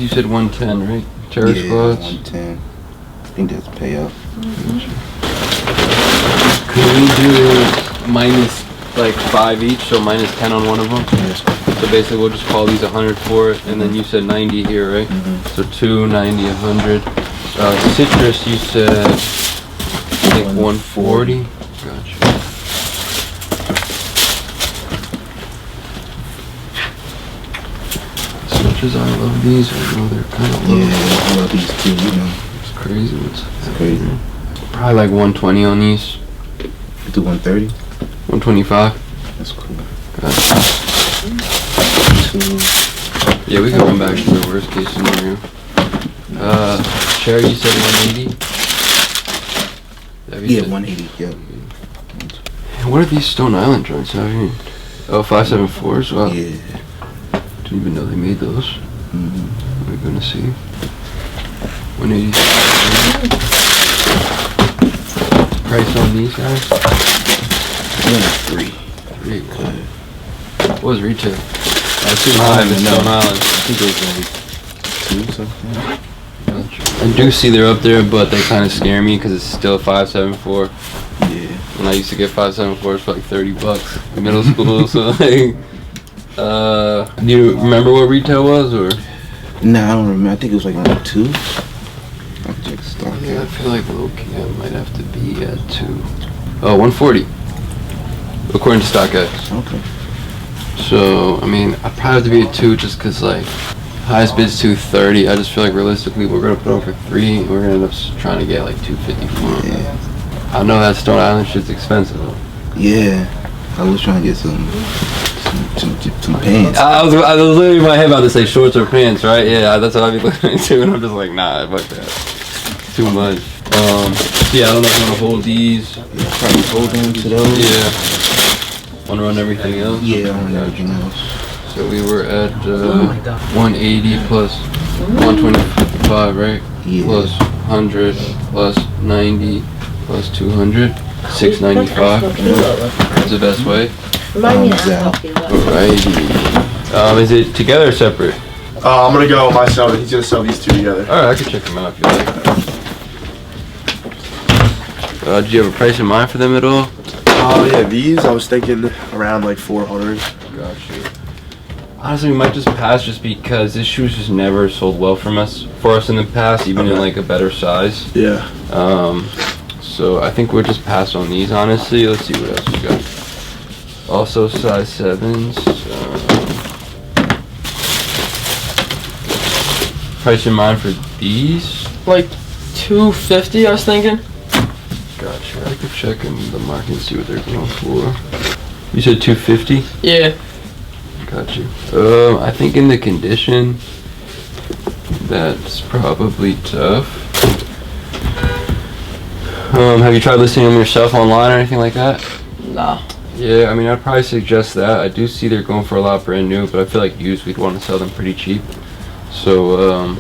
you said 110, right? Terror Yeah, squads. 110. I think that's payout. Could we do minus like 5 each, so minus 10 on one of them? Yes. So basically we'll just call these 100 for it, and then you said 90 here, right? So 2, 90, 100. Citrus, you said, I think 140. Gotcha. As much as I love these, I know they're kind of low. Yeah, I love these too, you know. It's crazy. It's crazy. Probably like 120 on these. Do 130? 125. That's cool. Gotcha. Yeah, we can run back to the worst case scenario. Sherry, you said 180? Yeah, 180, yeah. What are these Stone Island joints out here? Oh, 574s? Wow. Yeah. Didn't even know they made those. We're gonna see. 180. Price on these guys? 3. 3. What was retail? Too high in Stone Island. I think it was like 2 something. I do see they're up there, but they kind of scare me because it's still 574. Yeah. When I used to get 574s for like $30 in middle school, so like, do you remember what retail was, or? Nah, I don't remember. I think it was like 2. I'll check the stock. Yeah, I feel like low-key I might have to be at 2. Oh, 140. According to StockX. Okay. So, I mean, I probably have to be at 2 just because, like, highest bid's 230. I just feel like realistically we're going to put on for 3 and we're going to end up trying to get like 250 for them. Yeah. I know that Stone Island shit's expensive though. Yeah. I was trying to get some pants. I was literally in my head about to say shorts or pants, right? Yeah, that's what I'd be looking into, and I'm just like, nah, fuck that. Too much. Yeah, I don't know if you want to hold these. Yeah, probably hold them to those. Yeah. Want to run everything else? Yeah, I run everything else. So we were at 180 plus 125, right? Yeah. Plus 100 plus 90 plus 200, 695. That's the best way. Alrighty. Is it together or separate? I'm gonna go myself. He's gonna sell these 2 together. Alright, I can check them out if you like. Did you have a price in mind for them at all? Yeah, these I was thinking around like 400. Gotcha. Honestly, we might just pass just because this shoe's just never sold well for us in the past, even in like a better size. Yeah. So I think we'll just pass on these, honestly. Let's see what else we got. Also size 7s. Price in mind for these? Like 250, I was thinking. Gotcha. I could check in the market and see what they're going for. You said 250? Yeah. Got you. I think in the condition, that's probably tough. Have you tried listing them yourself online or anything like that? Nah. Yeah, I mean, I'd probably suggest that. I do see they're going for a lot brand new, but I feel like used, we'd want to sell them pretty cheap. So,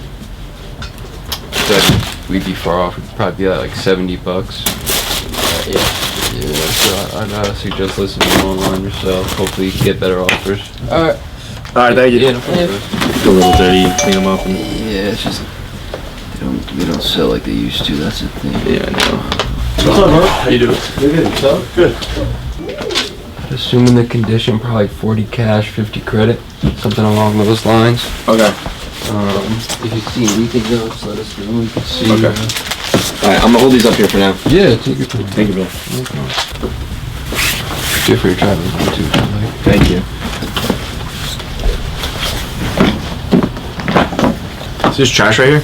we'd be far off. We'd probably be at like $70. Yeah, so I'd suggest listing them online yourself. Hopefully you can get better offers. Alright. Alright, thank you. Yeah, no problem. Go a little dirty, clean them up. And Yeah, it's just they don't sell like they used to. That's the thing. yeah, I know. What's up, bro? How you doing? Good. Good. Assuming the condition, probably 40 cash, 50 credit, something along those lines. Okay. If you see anything else, let us know. We can see. Okay. Alright, I'm gonna hold these up here for now. Yeah, take your time. Thank you, Bill. No problem. Good for your traveling time too. Like. Thank you. Is this trash right here?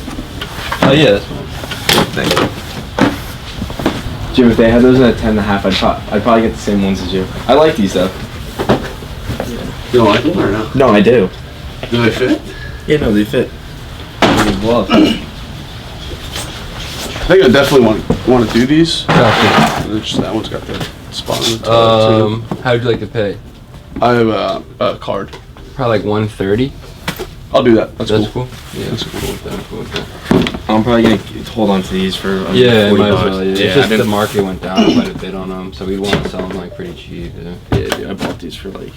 Oh yeah, that's fine. Thank you. Jim, if they had those at 10.5, I'd probably get the same ones as you. I like these though. You don't like them or no? No, I do. Do they fit? Yeah, no, they fit. Well, I think I definitely want to do these. gotcha. It's just that one's got the spot on the top too. How'd you like to pay? I have a card. Probably like 130. I'll do that. That's That's cool. cool. Yeah, That's cool with that. Cool with that. I'm probably gonna hold on to these for Yeah, $40. might as well. Yeah. Yeah, It's just I didn't- the market went down quite a bit on them, so we want to sell them like pretty cheap. Yeah. Yeah, dude, I bought these for like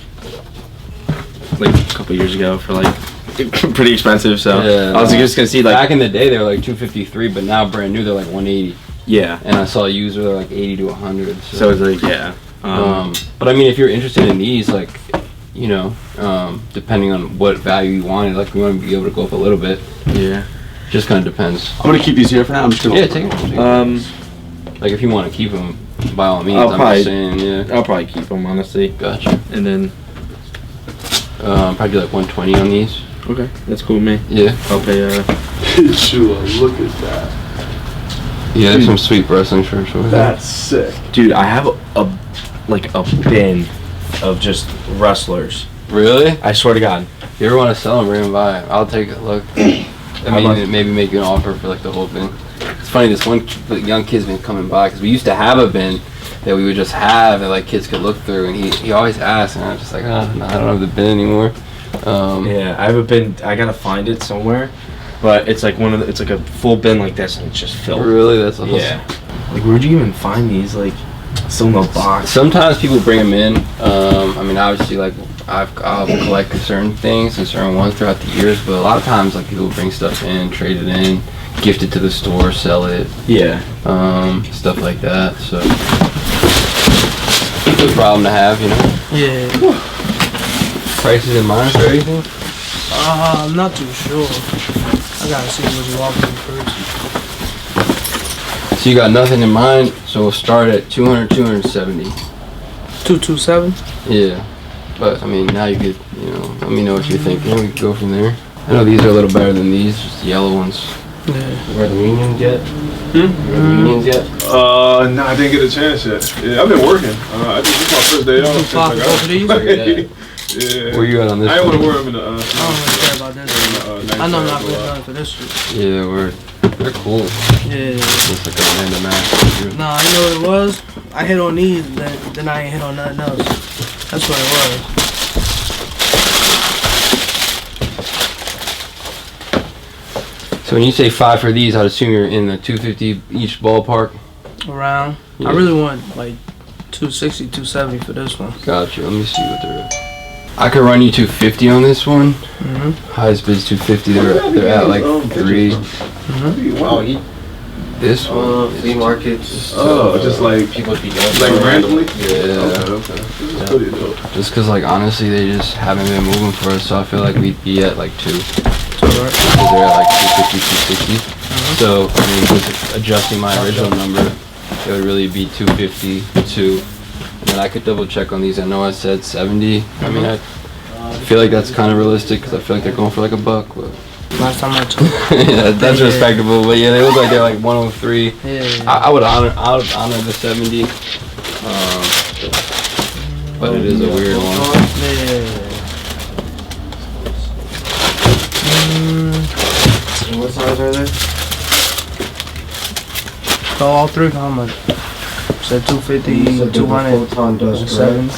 a couple years ago for like pretty expensive. So Yeah, I was just gonna see like back in the day they were like 253, but now brand new they're like 180. Yeah. And I saw used they're like 80 to 100. So it's like yeah. But I mean, if you're interested in these, like, you know, depending on what value you wanted, like we want to be able to go up a little bit. Yeah. Just kind of depends. I'm gonna keep these here for now. I'm just gonna. Yeah, take it. Like if you want to keep them, by all means. I'll I'm just saying, yeah. I'll probably keep them honestly. Gotcha. And then probably do like 120 on these. Okay, that's cool, man. Yeah. Okay. Look at that. Yeah, there's some sweet wrestling shirts over there. That's sick, dude. I have a bin of just wrestlers. Really? I swear to God. If you ever want to sell them, bring them by. I'll take a look. I mean, maybe make you an offer for like the whole bin. It's funny, this one young kid's been coming by because we used to have a bin that we would just have and like kids could look through, and he always asked, and I was just like, oh, no, I don't have the bin anymore. Yeah, I have a bin. I gotta find it somewhere, but it's like it's like a full bin like this, and it's just filled. Really? That's awesome. Yeah. Like, where'd you even find these? Like, still in the box. Sometimes people bring them in. I mean, obviously, like I'll collect certain things and certain ones throughout the years, but a lot of times, like people bring stuff in, trade it in, gift it to the store, sell it. Yeah. Stuff like that. So it's a good problem to have, you know. Yeah. Prices in mind or anything? I'm not too sure. I gotta see what you offer me first. So you got nothing in mind, so we'll start at 200, 270. 227? Yeah. But I mean, now you could, you know, let me know what you're thinking. We can go from there. I know these are a little better than these, just the yellow ones. Yeah. You wear the unions yet? You wear the unions yet? No, I didn't get a chance yet. Yeah, I've been working. I think this is my first day off. Both of these? Yeah. Where you at on this? I didn't want to one? wear them in the. I don't really care about this. I know I'm not good enough for this shit. Yeah, they're cool. Yeah. It's like a random match. Nah, you know what it was? I hit on these, then I ain't hit on nothing else. That's what it was. So when you say 5 for these, I'd assume you're in the 250 each ballpark? Around. Yeah. I really want like 260, 270 for this one. Gotcha. Let me see what they're at. I could run you 250 on this one. Highest bid's 250. They're at like 3. Wow. This one. Flea markets. Just like people be like randomly. Yeah. Okay. This is pretty dope. Just cause like honestly they just haven't been moving for us, so I feel like we'd be at like 2. Because they're at like 250, 260. So I mean, with adjusting my original number, it would really be 250, 2. And then I could double check on these. I know I said 70. I mean, I feel like that's kind of realistic because I feel like they're going for like $1. But last time I took. yeah, that's respectable. But yeah, they look like they're like 103. Yeah. I would honor the 70. But it is a weird one. What size are they? So all three, how much? Said 250, 200, 7.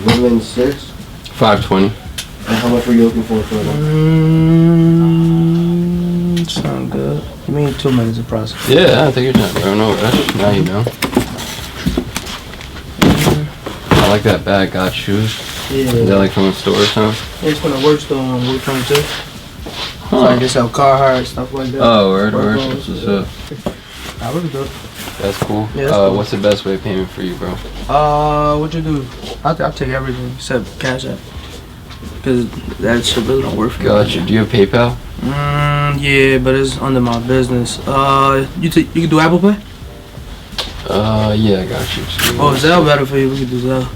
Women's 6. 520. And how much were you looking for them? Sound good. Give me 2 minutes of process. Yeah, take your time, bro. No rush. Now you know. I like that bag. Got shoes. Yeah. Is that like from the store or something? It's from the work store on Route 22. Huh. So I just sell Carhartt, stuff like that. Oh, word. What's up? That was good. That's cool. Yeah, that's cool. What's the best way of payment for you, bro? What you do? I'll take everything except Cash App. Cause that shit really don't work for me. Gotcha. Do you have PayPal? Yeah, but it's under my business. You can do Apple Pay? Yeah, I got you. Oh, Zelle better for you. We can do Zelle.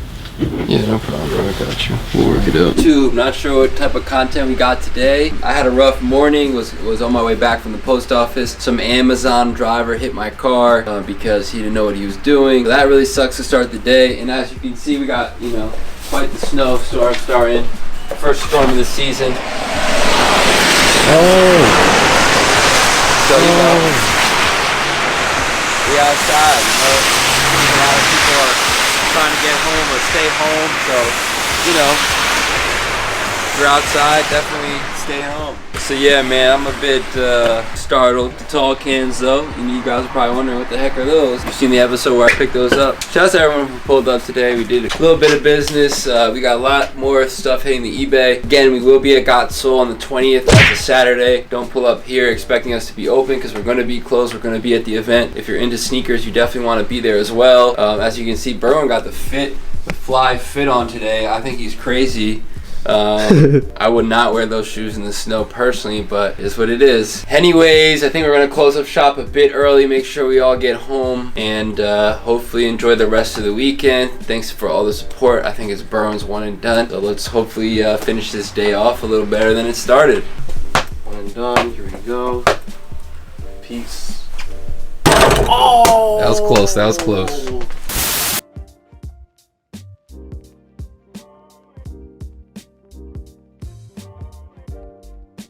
Yeah, no problem, bro. I got you. We'll work it out. Not sure what type of content we got today. I had a rough morning. Was on my way back from the post office. Some Amazon driver hit my car because he didn't know what he was doing. That really sucks to start the day. And as you can see, we got quite the snowstorm starting. First storm of the season. So we outside. A lot of people are trying to get home or stay home, so if you're outside, definitely stay home. So yeah, man, I'm a bit startled. The tall cans though, and you guys are probably wondering what the heck are those. You've seen the episode where I picked those up. Shout out to everyone who pulled up today. We did a little bit of business. We got a lot more stuff hitting the eBay. Again, we will be at Got Soul on the 20th. That's a Saturday. Don't pull up here expecting us to be open because we're going to be closed. We're going to be at the event. If you're into sneakers, you definitely want to be there as well. As you can see, Berwin got the fly fit on today. I think he's crazy. I would not wear those shoes in the snow personally, but it's what it is. Anyways, I think we're going to close up shop a bit early, make sure we all get home, and hopefully enjoy the rest of the weekend. Thanks for all the support. I think it's Burns one and done, so let's hopefully finish this day off a little better than it started. One and done. Here we go. Peace. Oh! That was close. That was close.